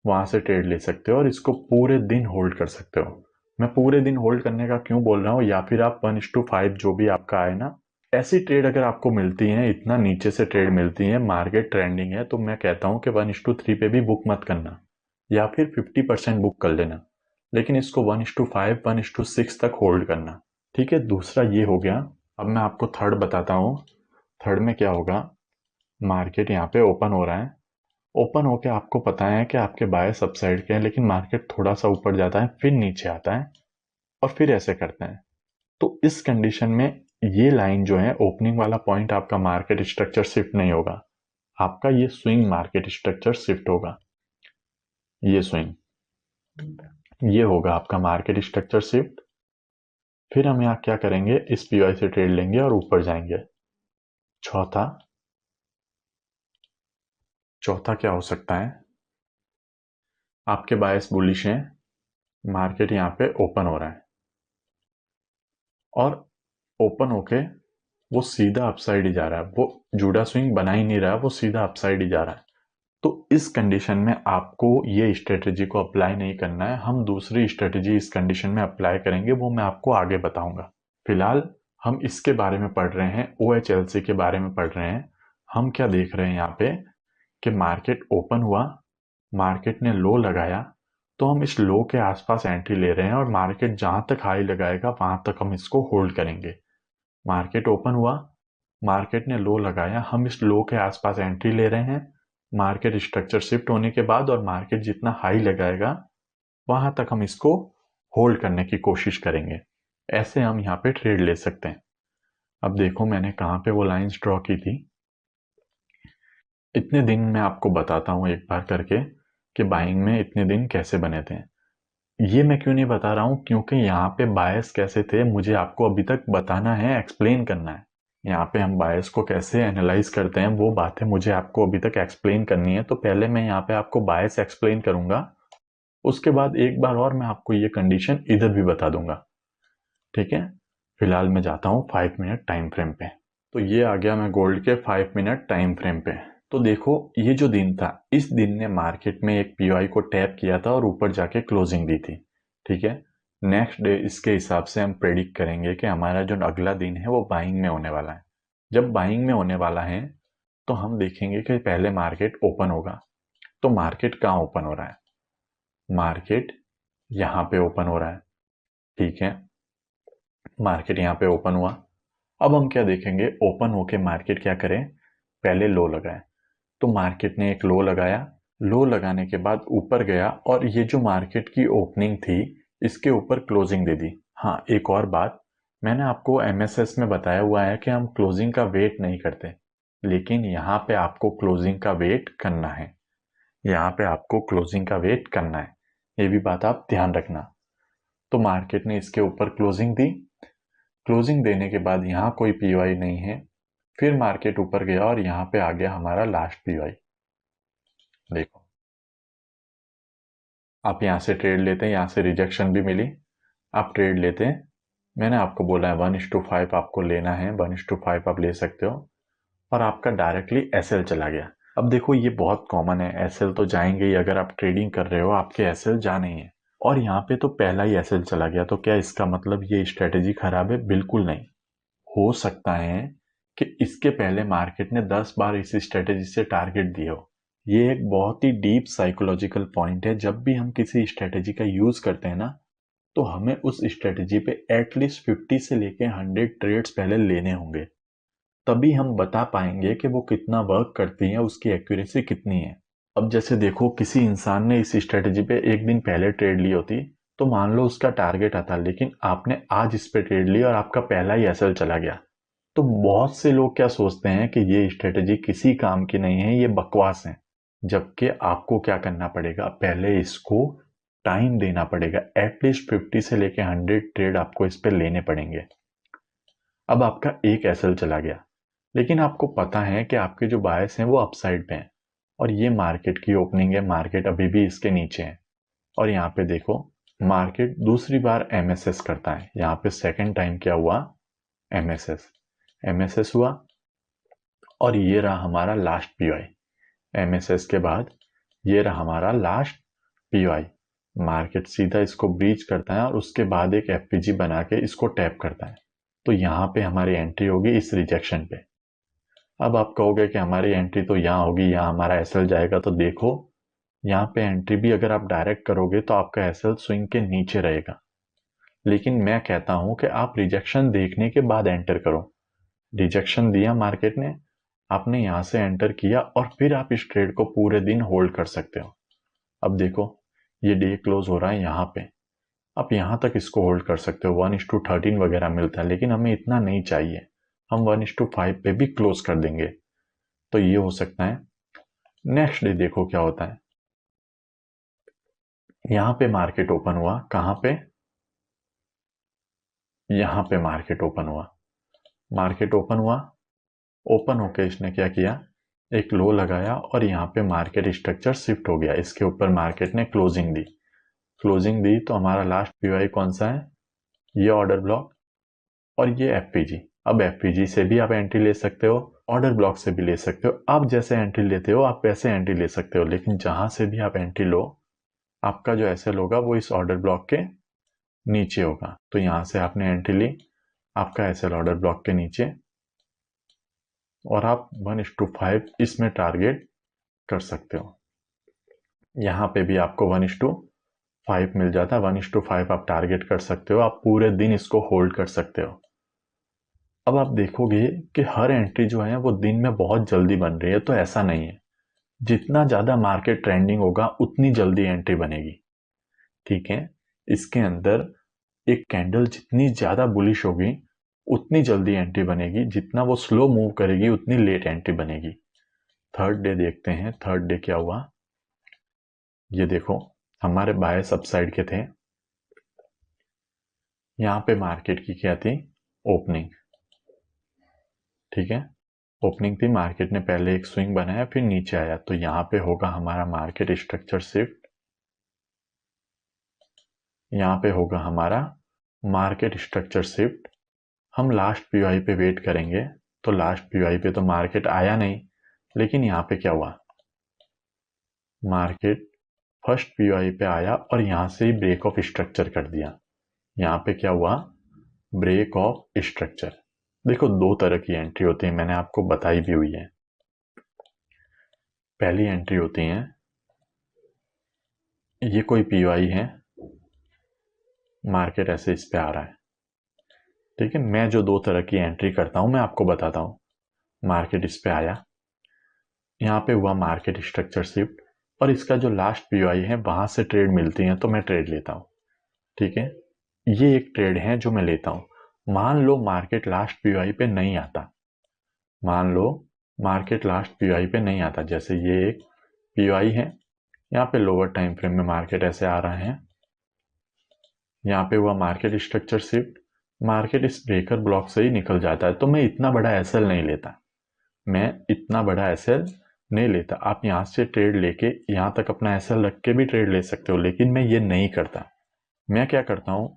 वहां से ट्रेड ले सकते हो और इसको पूरे दिन होल्ड कर सकते हो। मैं पूरे दिन होल्ड करने का क्यों बोल रहा हूँ, या फिर आप 1:5 जो भी आपका आए ना, ऐसी ट्रेड अगर आपको मिलती है, इतना नीचे से ट्रेड मिलती है, मार्केट ट्रेंडिंग है, तो मैं कहता हूँ कि 1:3 पे भी बुक मत करना, या फिर 50% बुक कर लेना, लेकिन इसको 1:5 1:6 तक होल्ड करना। ठीक है, दूसरा ये हो गया। अब मैं आपको थर्ड बताता हूँ। थर्ड में क्या होगा, मार्केट यहाँ पे ओपन हो रहा है, ओपन होके आपको पता है कि आपके बायस अपसाइड के हैं, लेकिन मार्केट थोड़ा सा ऊपर जाता है, फिर नीचे आता है और फिर ऐसे करते हैं। तो इस कंडीशन में ये लाइन जो है, ओपनिंग वाला पॉइंट आपका मार्केट स्ट्रक्चर शिफ्ट नहीं होगा, आपका ये स्विंग मार्केट स्ट्रक्चर शिफ्ट होगा। ये स्विंग, ये होगा आपका मार्केट स्ट्रक्चर शिफ्ट। फिर हम यहाँ क्या करेंगे, इस पीवाई से ट्रेड लेंगे और ऊपर जाएंगे। चौथा, चौथा क्या हो सकता है, आपके बायस बुलिश हैं, मार्केट यहाँ पे ओपन हो रहा है और ओपन होके वो सीधा अपसाइड ही जा रहा है, वो जूडा स्विंग बना ही नहीं रहा है, वो सीधा अपसाइड ही जा रहा है। तो इस कंडीशन में आपको ये स्ट्रेटेजी को अप्लाई नहीं करना है, हम दूसरी स्ट्रेटेजी इस कंडीशन में अप्लाई करेंगे, वो मैं आपको आगे बताऊंगा। फिलहाल हम इसके बारे में पढ़ रहे हैं, OHLC के बारे में पढ़ रहे हैं। हम क्या देख रहे हैं यहाँ पे कि मार्केट ओपन हुआ, मार्केट ने लो लगाया, तो हम इस लो के आसपास एंट्री ले रहे हैं और मार्केट जहां तक हाई लगाएगा वहां तक हम इसको होल्ड करेंगे। मार्केट ओपन हुआ, मार्केट ने लो लगाया, हम इस लो के आसपास एंट्री ले रहे हैं, मार्केट स्ट्रक्चर शिफ्ट होने के बाद, और मार्केट जितना हाई लगाएगा वहां तक हम इसको होल्ड करने की कोशिश करेंगे। ऐसे हम यहाँ पे ट्रेड ले सकते हैं। अब देखो मैंने कहाँ पे वो लाइंस ड्रॉ की थी। इतने दिन मैं आपको बताता हूँ एक बार करके कि बाइंग में इतने दिन कैसे बने थे। ये मैं क्यों नहीं बता रहा हूँ, क्योंकि यहाँ पे बायस कैसे थे मुझे आपको अभी तक बताना है, एक्सप्लेन करना है। यहाँ पे हम बायस को कैसे एनालाइज करते हैं वो बातें मुझे आपको अभी तक एक्सप्लेन करनी है। तो पहले मैं यहाँ पे आपको बायस एक्सप्लेन करूंगा, उसके बाद एक बार और मैं आपको ये कंडीशन इधर भी बता दूंगा। ठीक है, फिलहाल मैं जाता हूँ 5 मिनट टाइम फ्रेम पे। तो ये आ गया मैं गोल्ड के 5 मिनट टाइम फ्रेम पे। तो देखो ये जो दिन था, इस दिन ने मार्केट में एक पीओआई को टैप किया था और ऊपर जाके क्लोजिंग दी थी। ठीक है, नेक्स्ट डे इसके हिसाब से हम प्रेडिक्ट करेंगे कि हमारा जो अगला दिन है वो बाइंग में होने वाला है। जब बाइंग में होने वाला है तो हम देखेंगे कि पहले मार्केट ओपन होगा। तो मार्केट कहाँ ओपन हो रहा है? मार्केट यहाँ पे ओपन हो रहा है। ठीक है, मार्केट यहाँ पे ओपन हुआ। अब हम क्या देखेंगे, ओपन होके मार्केट क्या करे, पहले लो लगाए। तो मार्केट ने एक लो लगाया, लो लगाने के बाद ऊपर गया और ये जो मार्केट की ओपनिंग थी इसके ऊपर क्लोजिंग दे दी। हाँ, एक और बात, मैंने आपको एमएसएस में बताया हुआ है कि हम क्लोजिंग का वेट नहीं करते, लेकिन यहाँ पे आपको क्लोजिंग का वेट करना है। यहाँ पे आपको क्लोजिंग का वेट करना है, ये भी बात आप ध्यान रखना। तो मार्केट ने इसके ऊपर क्लोजिंग दी, क्लोजिंग देने के बाद यहाँ कोई पीओआई नहीं है। फिर मार्केट ऊपर गया और यहाँ पे आ गया हमारा लास्ट पीओआई। देखो, आप यहाँ से ट्रेड लेते हैं, यहाँ से रिजेक्शन भी मिली, आप ट्रेड लेते हैं। मैंने आपको बोला है 1:5 आपको लेना है, 1:5 आप ले सकते हो, और आपका डायरेक्टली एसएल चला गया। अब देखो ये बहुत कॉमन है, एसएल तो जाएंगे ही, अगर आप ट्रेडिंग कर रहे हो आपके एसएल जाने ही है। और यहाँ पे तो पहला ही एसएल चला गया, तो क्या इसका मतलब ये स्ट्रेटेजी खराब है? बिल्कुल नहीं। हो सकता है कि इसके पहले मार्केट ने 10 बार इस स्ट्रेटेजी से टारगेट दिए हो। ये एक बहुत ही डीप साइकोलॉजिकल पॉइंट है। जब भी हम किसी स्ट्रेटेजी का यूज करते हैं ना, तो हमें उस स्ट्रेटेजी पे एटलीस्ट 50 से लेके 100 ट्रेड्स पहले लेने होंगे, तभी हम बता पाएंगे कि वो कितना वर्क करती है, उसकी एक्यूरेसी कितनी है। अब जैसे देखो, किसी इंसान ने इस स्ट्रेटेजी पे एक दिन पहले ट्रेड ली होती तो मान लो उसका टारगेट आता, लेकिन आपने आज इस पे ट्रेड ली और आपका पहला ही एसएल चला गया, तो बहुत से लोग क्या सोचते हैं कि ये स्ट्रेटेजी किसी काम की नहीं है, ये बकवास है। जबकि आपको क्या करना पड़ेगा, पहले इसको टाइम देना पड़ेगा। एटलीस्ट 50 से लेके 100 ट्रेड आपको इस पे लेने पड़ेंगे। अब आपका एक एसएल चला गया, लेकिन आपको पता है कि आपके जो बायस हैं वो अपसाइड पे हैं, और ये मार्केट की ओपनिंग है, मार्केट अभी भी इसके नीचे है। और यहाँ पे देखो, मार्केट दूसरी बार एमएसएस करता है। यहाँ पे सेकंड टाइम क्या हुआ, एमएसएस। एमएसएस हुआ और ये रहा हमारा लास्ट पीओआई। एमएसएस के बाद ये रहा हमारा लास्ट पीओआई। मार्केट सीधा इसको ब्रीच करता है और उसके बाद एक एफपीजी बना के इसको टैप करता है। तो यहाँ पे हमारी एंट्री होगी इस रिजेक्शन पे। अब आप कहोगे कि हमारी एंट्री तो यहाँ होगी, यहाँ हमारा एसएल जाएगा। तो देखो, यहाँ पे एंट्री भी अगर आप डायरेक्ट करोगे तो आपका एसएल स्विंग के नीचे रहेगा, लेकिन मैं कहता हूं कि आप रिजेक्शन देखने के बाद एंटर करो। रिजेक्शन दिया मार्केट ने, आपने यहां से एंटर किया और फिर आप इस ट्रेड को पूरे दिन होल्ड कर सकते हो। अब देखो, ये डे क्लोज हो रहा है यहाँ पे, आप यहां तक इसको होल्ड कर सकते हो। 1:13 वगैरह मिलता है, लेकिन हमें इतना नहीं चाहिए, हम 1:5 पे भी क्लोज कर देंगे। तो ये हो सकता है। नेक्स्ट डे देखो क्या होता है, यहां पे मार्केट ओपन हुआ, कहां पे, यहां पे मार्केट ओपन हुआ। मार्केट ओपन हुआ, ओपन होकर इसने क्या किया, एक लो लगाया और यहाँ पे मार्केट स्ट्रक्चर शिफ्ट हो गया। इसके ऊपर मार्केट ने क्लोजिंग दी। क्लोजिंग दी तो हमारा लास्ट पीओआई कौन सा है, ये ऑर्डर ब्लॉक और ये एफपीजी। अब एफपीजी से भी आप एंट्री ले सकते हो, ऑर्डर ब्लॉक से भी ले सकते हो। आप जैसे एंट्री लेते हो आप वैसे एंट्री ले सकते हो, लेकिन जहां से भी आप एंट्री लो, आपका जो एसएल होगा वो इस ऑर्डर ब्लॉक के नीचे होगा। तो यहां से आपने एंट्री ली, आपका एसएल ऑर्डर ब्लॉक के नीचे, और आप 1:5 इसमें टारगेट कर सकते हो। यहाँ पे भी आपको 1:5 मिल जाता है। 1:5 आप टारगेट कर सकते हो, आप पूरे दिन इसको होल्ड कर सकते हो। अब आप देखोगे कि हर एंट्री जो है वो दिन में बहुत जल्दी बन रही है, तो ऐसा नहीं है। जितना ज्यादा मार्केट ट्रेंडिंग होगा उतनी जल्दी एंट्री बनेगी। ठीक है, इसके अंदर एक कैंडल जितनी ज्यादा बुलिश होगी उतनी जल्दी एंट्री बनेगी, जितना वो स्लो मूव करेगी उतनी लेट एंट्री बनेगी। थर्ड डे देखते हैं, थर्ड डे क्या हुआ। ये देखो, हमारे बायस अपसाइड के थे। यहाँ पे मार्केट की क्या थी, ओपनिंग। ठीक है, ओपनिंग थी, मार्केट ने पहले एक स्विंग बनाया फिर नीचे आया, तो यहां पे होगा हमारा मार्केट स्ट्रक्चर शिफ्ट, यहां पे होगा हमारा मार्केट स्ट्रक्चर शिफ्ट। हम लास्ट पीवाई पे वेट करेंगे, तो लास्ट पीवाई पे तो मार्केट आया नहीं, लेकिन यहां पे क्या हुआ, मार्केट फर्स्ट पीवाई पे आया और यहां से ही ब्रेक ऑफ स्ट्रक्चर कर दिया। यहां पे क्या हुआ, ब्रेक ऑफ स्ट्रक्चर। देखो दो तरह की एंट्री होती है, मैंने आपको बताई भी हुई है। पहली एंट्री होती है, ये कोई पीवाई है, मार्केट ऐसे इस पे आ रहा है, ठीक है। मैं जो दो तरह की एंट्री करता हूं मैं आपको बताता हूं। मार्केट इस पे आया, यहाँ पे हुआ मार्केट स्ट्रक्चर शिफ्ट, और इसका जो लास्ट पीवाई है वहां से ट्रेड मिलती है तो मैं ट्रेड लेता हूँ, ठीक है। ये एक ट्रेड है जो मैं लेता हूं। मान लो मार्केट लास्ट पीवाई पे नहीं आता, मान लो मार्केट लास्ट पीवाई पे नहीं आता, जैसे ये एक पीवाई है, यहाँ पे लोअर टाइम फ्रेम में मार्केट ऐसे आ रहा है, यहाँ पे हुआ मार्केट स्ट्रक्चर शिफ्ट, मार्केट इस ब्रेकर ब्लॉक से ही निकल जाता है, तो मैं इतना बड़ा एसएल नहीं लेता, मैं इतना बड़ा एसएल नहीं लेता। आप यहां से ट्रेड लेके यहां तक अपना एसएल रख के भी ट्रेड ले सकते हो, लेकिन मैं ये नहीं करता। मैं क्या करता हूं,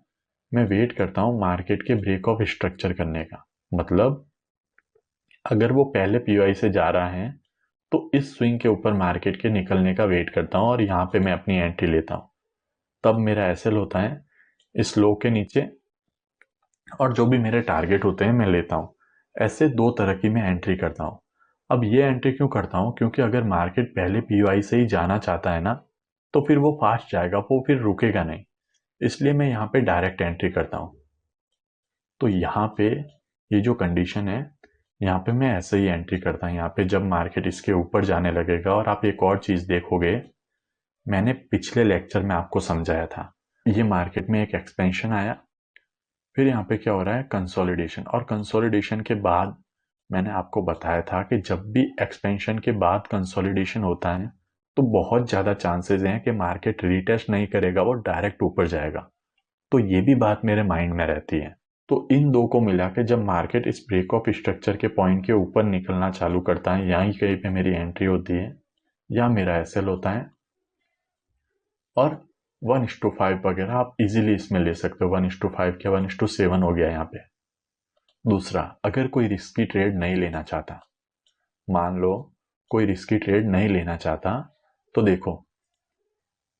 मैं वेट करता हूं मार्केट के ब्रेक ऑफ स्ट्रक्चर करने का। मतलब अगर वो पहले पीवाई से जा रहा है तो इस स्विंग के ऊपर मार्केट के निकलने का वेट करता हूं और यहां पे मैं अपनी एंट्री लेता हूं, तब मेरा एसएल होता है इस लो के नीचे, और जो भी मेरे टारगेट होते हैं मैं लेता हूं। ऐसे दो तरह की मैं एंट्री करता हूं। अब ये एंट्री क्यों करता हूं, क्योंकि अगर मार्केट पहले पीवाई से ही जाना चाहता है ना, तो फिर वो फास्ट जाएगा, वो फिर रुकेगा नहीं, इसलिए मैं यहाँ पे डायरेक्ट एंट्री करता हूँ। तो यहाँ पे ये जो कंडीशन है, यहाँ पे मैं ऐसे ही एंट्री करता हूँ। यहाँ पे जब मार्केट इसके ऊपर जाने लगेगा, और आप एक और चीज देखोगे, मैंने पिछले लेक्चर में आपको समझाया था, ये मार्केट में एक एक्सपेंशन आया, फिर यहाँ पे क्या हो रहा है, कंसोलिडेशन, और कंसोलिडेशन के बाद मैंने आपको बताया था कि जब भी एक्सपेंशन के बाद कंसोलिडेशन होता है तो बहुत ज्यादा चांसेस हैं कि मार्केट रीटेस्ट नहीं करेगा, वो डायरेक्ट ऊपर जाएगा। तो ये भी बात मेरे माइंड में रहती है। तो इन दो को मिला के जब मार्केट इस ब्रेक ऑफ स्ट्रक्चर के पॉइंट के ऊपर निकलना चालू करता है, यहीं कहीं पे मेरी एंट्री होती है या मेरा एसएल होता है, और 1:5 वगैरह आप इजीली इसमें ले सकते हो। 1:5 क्या 1:7 हो गया यहाँ पे। दूसरा, अगर कोई रिस्की ट्रेड नहीं लेना चाहता, मान लो कोई रिस्की ट्रेड नहीं लेना चाहता, तो देखो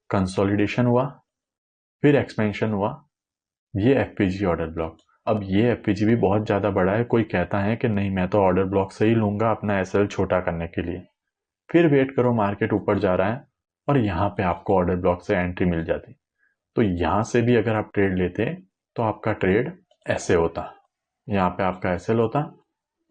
कंसोलिडेशन हुआ, फिर एक्सपेंशन हुआ, ये एफपीजी ऑर्डर ब्लॉक। अब ये एफपीजी भी बहुत ज्यादा बड़ा है, कोई कहता है कि नहीं मैं तो ऑर्डर ब्लॉक से ही लूंगा अपना एसएल छोटा करने के लिए, फिर वेट करो मार्केट ऊपर जा रहा है और यहाँ पे आपको ऑर्डर ब्लॉक से एंट्री मिल जाती, तो यहां से भी अगर आप ट्रेड लेते तो आपका ट्रेड ऐसे होता, यहाँ पे आपका एसएल होता,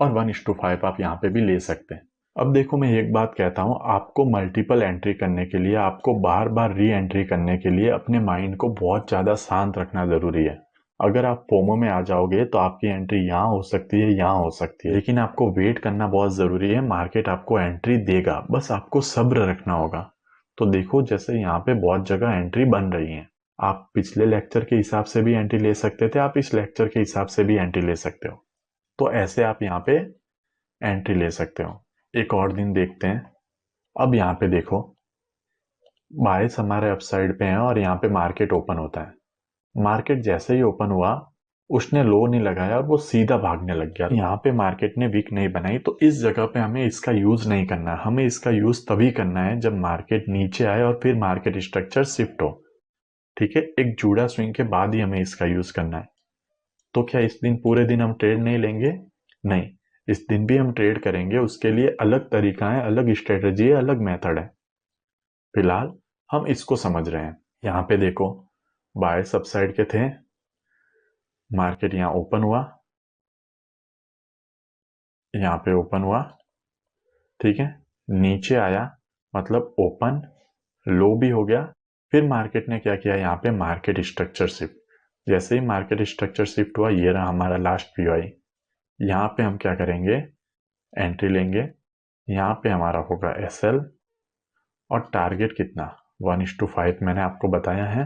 और 1:5 आप यहाँ पे भी ले सकते हैं। अब देखो मैं एक बात कहता हूं, आपको मल्टीपल एंट्री करने के लिए, आपको बार बार री एंट्री करने के लिए अपने माइंड को बहुत ज्यादा शांत रखना जरूरी है। अगर आप फोमो में आ जाओगे तो आपकी एंट्री यहाँ हो सकती है, यहाँ हो सकती है, लेकिन आपको वेट करना बहुत जरूरी है। मार्केट आपको एंट्री देगा, बस आपको सब्र रखना होगा। तो देखो जैसे यहाँ पे बहुत जगह एंट्री बन रही है, आप पिछले लेक्चर के हिसाब से भी एंट्री ले सकते थे, आप इस लेक्चर के हिसाब से भी एंट्री ले सकते हो, तो ऐसे आप यहाँ पे एंट्री ले सकते हो। एक और दिन देखते हैं। अब यहाँ पे देखो बायस हमारे अपसाइड पे हैं और यहाँ पे मार्केट ओपन होता है। मार्केट जैसे ही ओपन हुआ, उसने लो नहीं लगाया और वो सीधा भागने लग गया। यहाँ पे मार्केट ने वीक नहीं बनाई, तो इस जगह पे हमें इसका यूज नहीं करना है। हमें इसका यूज तभी करना है जब मार्केट नीचे आए और फिर मार्केट स्ट्रक्चर शिफ्ट हो, ठीक है। एक जूड़ा स्विंग के बाद ही हमें इसका यूज करना है। तो क्या इस दिन पूरे दिन हम ट्रेड नहीं लेंगे? नहीं, इस दिन भी हम ट्रेड करेंगे, उसके लिए अलग तरीका है, अलग स्ट्रेटजी है, अलग मेथड है। फिलहाल हम इसको समझ रहे हैं। यहाँ पे देखो बाय सबसाइड के थे, मार्केट यहाँ ओपन हुआ, यहाँ पे ओपन हुआ, ठीक है, नीचे आया, मतलब ओपन लो भी हो गया। फिर मार्केट ने क्या किया, यहाँ पे मार्केट स्ट्रक्चर शिफ्ट। जैसे ही मार्केट स्ट्रक्चर शिफ्ट हुआ, ये रहा हमारा लास्ट पीवाई। यहाँ पे हम क्या करेंगे, एंट्री लेंगे, यहाँ पे हमारा होगा एसएल, और टारगेट कितना 1:5 मैंने आपको बताया है।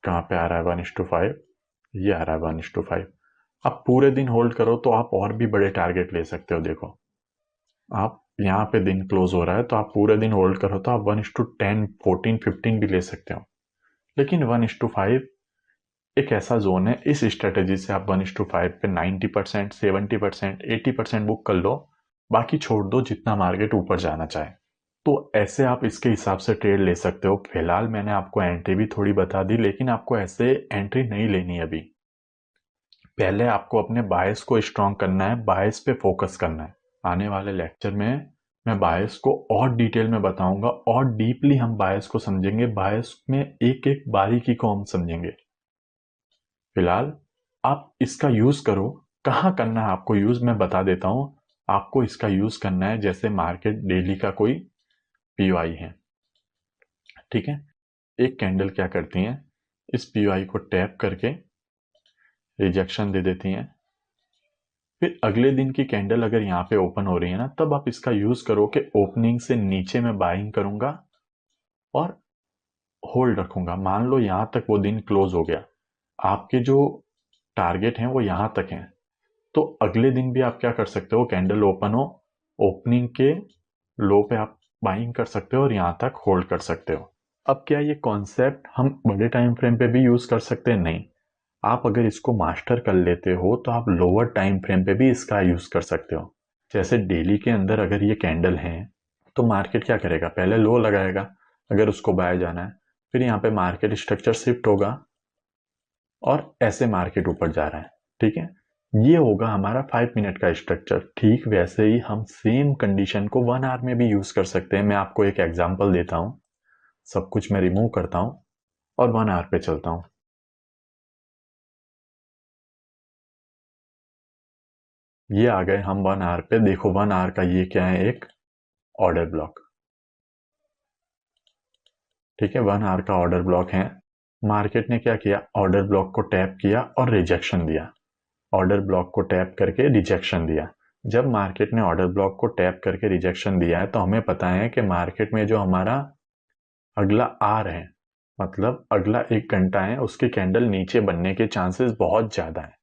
कहाँ पे आ रहा है 1:5, ये आ रहा है 1:5। आप पूरे दिन होल्ड करो तो आप और भी बड़े टारगेट ले सकते हो। देखो, आप यहाँ पे दिन क्लोज हो रहा है तो आप पूरे दिन होल्ड करो तो आप 1:10, 14, 15 भी ले सकते हो। लेकिन 1:5 एक ऐसा जोन है, इस स्ट्रेटेजी से आप 1:5 पे 90%, 70%, 80% बुक कर लो, बाकी छोड़ दो जितना मार्केट ऊपर जाना चाहे। तो ऐसे आप इसके हिसाब से ट्रेड ले सकते हो। फिलहाल मैंने आपको एंट्री भी थोड़ी बता दी, लेकिन आपको ऐसे एंट्री नहीं लेनी अभी। पहले आपको अपने बायस को स्ट्रॉन्ग करना है, बायस पे फोकस करना है। आने वाले लेक्चर में मैं बायस को और डिटेल में बताऊंगा और डीपली हम बायस को समझेंगे, बायस में एक एक बारीकी को हम समझेंगे। फिलहाल आप इसका यूज करो। कहाँ करना है आपको यूज, मैं बता देता हूँ। आपको इसका यूज करना है जैसे मार्केट डेली का कोई पीओआई है, ठीक है। एक कैंडल क्या करती है, इस पीओआई को टैप करके रिजेक्शन दे देती हैं। फिर अगले दिन की कैंडल अगर यहाँ पे ओपन हो रही है ना, तब आप इसका यूज करो कि ओपनिंग से नीचे मैं बाइंग करूंगा और होल्ड रखूंगा। मान लो यहां तक वो दिन क्लोज हो गया, आपके जो टारगेट हैं वो यहां तक हैं, तो अगले दिन भी आप क्या कर सकते हो, कैंडल ओपन हो, ओपनिंग के लो पे आप बाइंग कर सकते हो और यहां तक होल्ड कर सकते हो। अब क्या ये कॉन्सेप्ट हम बड़े टाइम फ्रेम पे भी यूज कर सकते हैं? नहीं। आप अगर इसको मास्टर कर लेते हो तो आप लोअर टाइम फ्रेम पे भी इसका यूज कर सकते हो। जैसे डेली के अंदर अगर ये कैंडल है तो मार्केट क्या करेगा, पहले लो लगाएगा अगर उसको बाय जाना है, फिर यहाँ पे मार्केट स्ट्रक्चर शिफ्ट होगा और ऐसे मार्केट ऊपर जा रहा है, ठीक है। ये होगा हमारा 5 मिनट का स्ट्रक्चर। ठीक वैसे ही हम सेम कंडीशन को 1 आवर में भी यूज कर सकते हैं। मैं आपको एक एग्जांपल देता हूं। सब कुछ मैं रिमूव करता हूं और 1 आवर पे चलता हूं। ये आ गए हम 1 आवर पे। देखो 1 आवर का ये क्या है, एक ऑर्डर ब्लॉक, ठीक है। 1 आवर का ऑर्डर ब्लॉक है। मार्केट ने क्या किया, ऑर्डर ब्लॉक को टैप किया और रिजेक्शन दिया। ऑर्डर ब्लॉक को टैप करके रिजेक्शन दिया। जब मार्केट ने ऑर्डर ब्लॉक को टैप करके रिजेक्शन दिया है तो हमें पता है कि मार्केट में जो हमारा अगला आर है, मतलब अगला 1 घंटा है, उसकी कैंडल नीचे बनने के चांसेस बहुत ज्यादा है।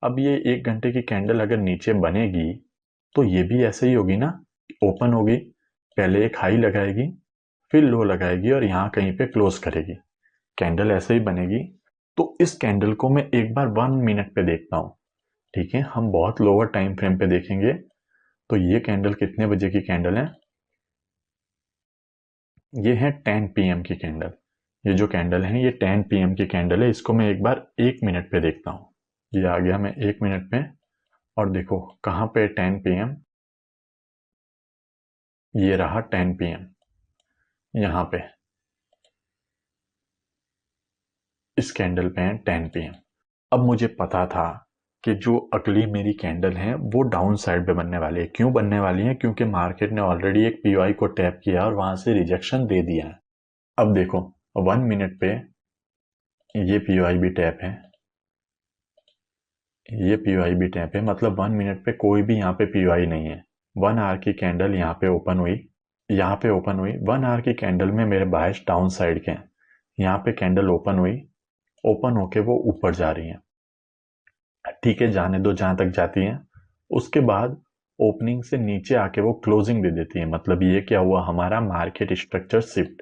अब ये 1 घंटे की कैंडल अगर नीचे बनेगी तो ये भी ऐसे ही होगी ना, ओपन होगी, पहले एक हाई लगाएगी, फिर लो लगाएगी और यहाँ कहीं पे क्लोज करेगी। कैंडल ऐसे ही बनेगी। तो इस कैंडल को मैं एक बार 1 मिनट पे देखता हूँ, ठीक है। हम बहुत लोअर टाइम फ्रेम पे देखेंगे। तो ये कैंडल कितने बजे की कैंडल है, ये है 10 PM की कैंडल। ये जो कैंडल है ये 10 PM की कैंडल है। इसको मैं एक बार 1 मिनट पे देखता हूँ। ये आ गया मैं 1 मिनट पे और देखो कहाँ पे 10 PM, ये रहा 10 PM यहाँ पे, इस कैंडल पे है 10 PM। अब मुझे पता था कि जो अगली मेरी कैंडल है वो डाउन साइड पे बनने वाली है। क्यों बनने वाली है, क्योंकि मार्केट ने ऑलरेडी एक पीओआई को टैप किया और वहां से रिजेक्शन दे दिया है। अब देखो 1 मिनट पे ये पीओआई भी टैप है, ये पीओआई भी टैप है, मतलब 1 मिनट पे कोई भी यहाँ पे पीओआई नहीं है। 1 आवर की कैंडल यहाँ पे ओपन हुई, यहाँ पे ओपन हुई। 1 आवर की कैंडल में मेरे बायस डाउन साइड के हैं। यहाँ पे कैंडल ओपन हुई, ओपन होके वो ऊपर जा रही है, ठीक है, जाने दो जहां तक जाती है। उसके बाद ओपनिंग से नीचे आके वो क्लोजिंग दे देती है। मतलब ये क्या हुआ, हमारा market structure shift,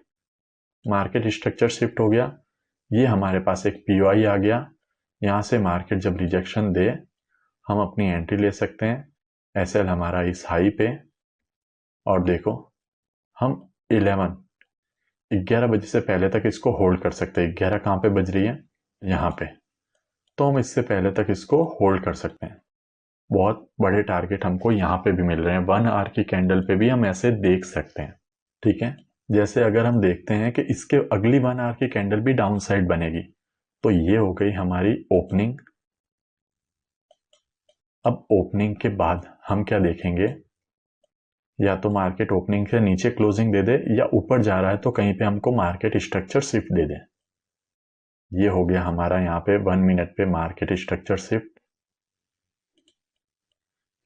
market structure shift हो गया। ये हमारे पास एक पीओआई आ गया। यहां से मार्केट जब रिजेक्शन दे हम अपनी एंट्री ले सकते हैं। एसएल हमारा इस हाई पे, और देखो हम 11 बजे से पहले तक इसको होल्ड कर सकते हैं। 11 कहाँ पे बज रही है, यहाँ पे, तो हम इससे पहले तक इसको होल्ड कर सकते हैं। बहुत बड़े टारगेट हमको यहाँ पे भी मिल रहे हैं। 1 आवर की कैंडल पे भी हम ऐसे देख सकते हैं, ठीक है। जैसे अगर हम देखते हैं कि इसके अगली 1 आवर की कैंडल भी डाउन साइड बनेगी, तो ये हो गई हमारी ओपनिंग। अब ओपनिंग के बाद हम क्या देखेंगे, या तो मार्केट ओपनिंग से नीचे क्लोजिंग दे दे, या ऊपर जा रहा है तो कहीं पे हमको मार्केट स्ट्रक्चर शिफ्ट दे दे। ये हो गया हमारा यहाँ पे 1 मिनट पे मार्केट स्ट्रक्चर शिफ्ट।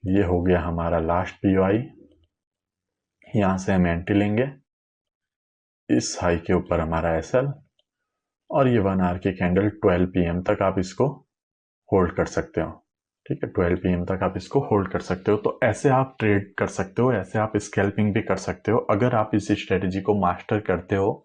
ये हो गया हमारा लास्ट पीओआई। यहां से हम एंट्री लेंगे, इस हाई के ऊपर हमारा एसएल, और ये 1 आवर की कैंडल 12 PM तक आप इसको होल्ड कर सकते हो, ठीक है, 12 PM तक आप इसको होल्ड कर सकते हो। तो ऐसे आप ट्रेड कर सकते हो, ऐसे आप स्कैल्पिंग भी कर सकते हो। अगर आप इस स्ट्रेटेजी को मास्टर करते हो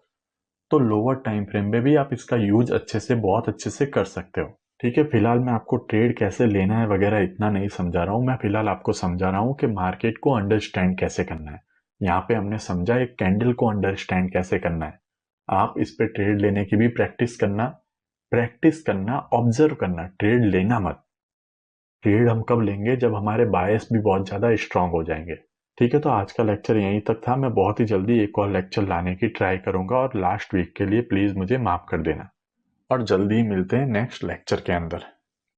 तो लोअर टाइम फ्रेम में भी आप इसका यूज अच्छे से, बहुत अच्छे से कर सकते हो। ठीक है, फिलहाल मैं आपको ट्रेड कैसे लेना है वगैरह इतना नहीं समझा रहा हूँ। मैं फिलहाल आपको समझा रहा हूँ कि मार्केट को अंडरस्टैंड कैसे करना है। यहाँ पे हमने समझा एक कैंडल को अंडरस्टैंड कैसे करना है। आप इस पे ट्रेड लेने की भी प्रैक्टिस करना, ऑब्जर्व करना, ट्रेड लेना मत। ट्रेड हम कब लेंगे, जब हमारे बायस भी बहुत ज्यादा स्ट्रांग हो जाएंगे। ठीक है, तो आज का लेक्चर यहीं तक था। मैं बहुत ही जल्दी एक और लेक्चर लाने की ट्राई करूंगा और लास्ट वीक के लिए प्लीज मुझे माफ कर देना, और जल्दी ही मिलते हैं नेक्स्ट लेक्चर के अंदर।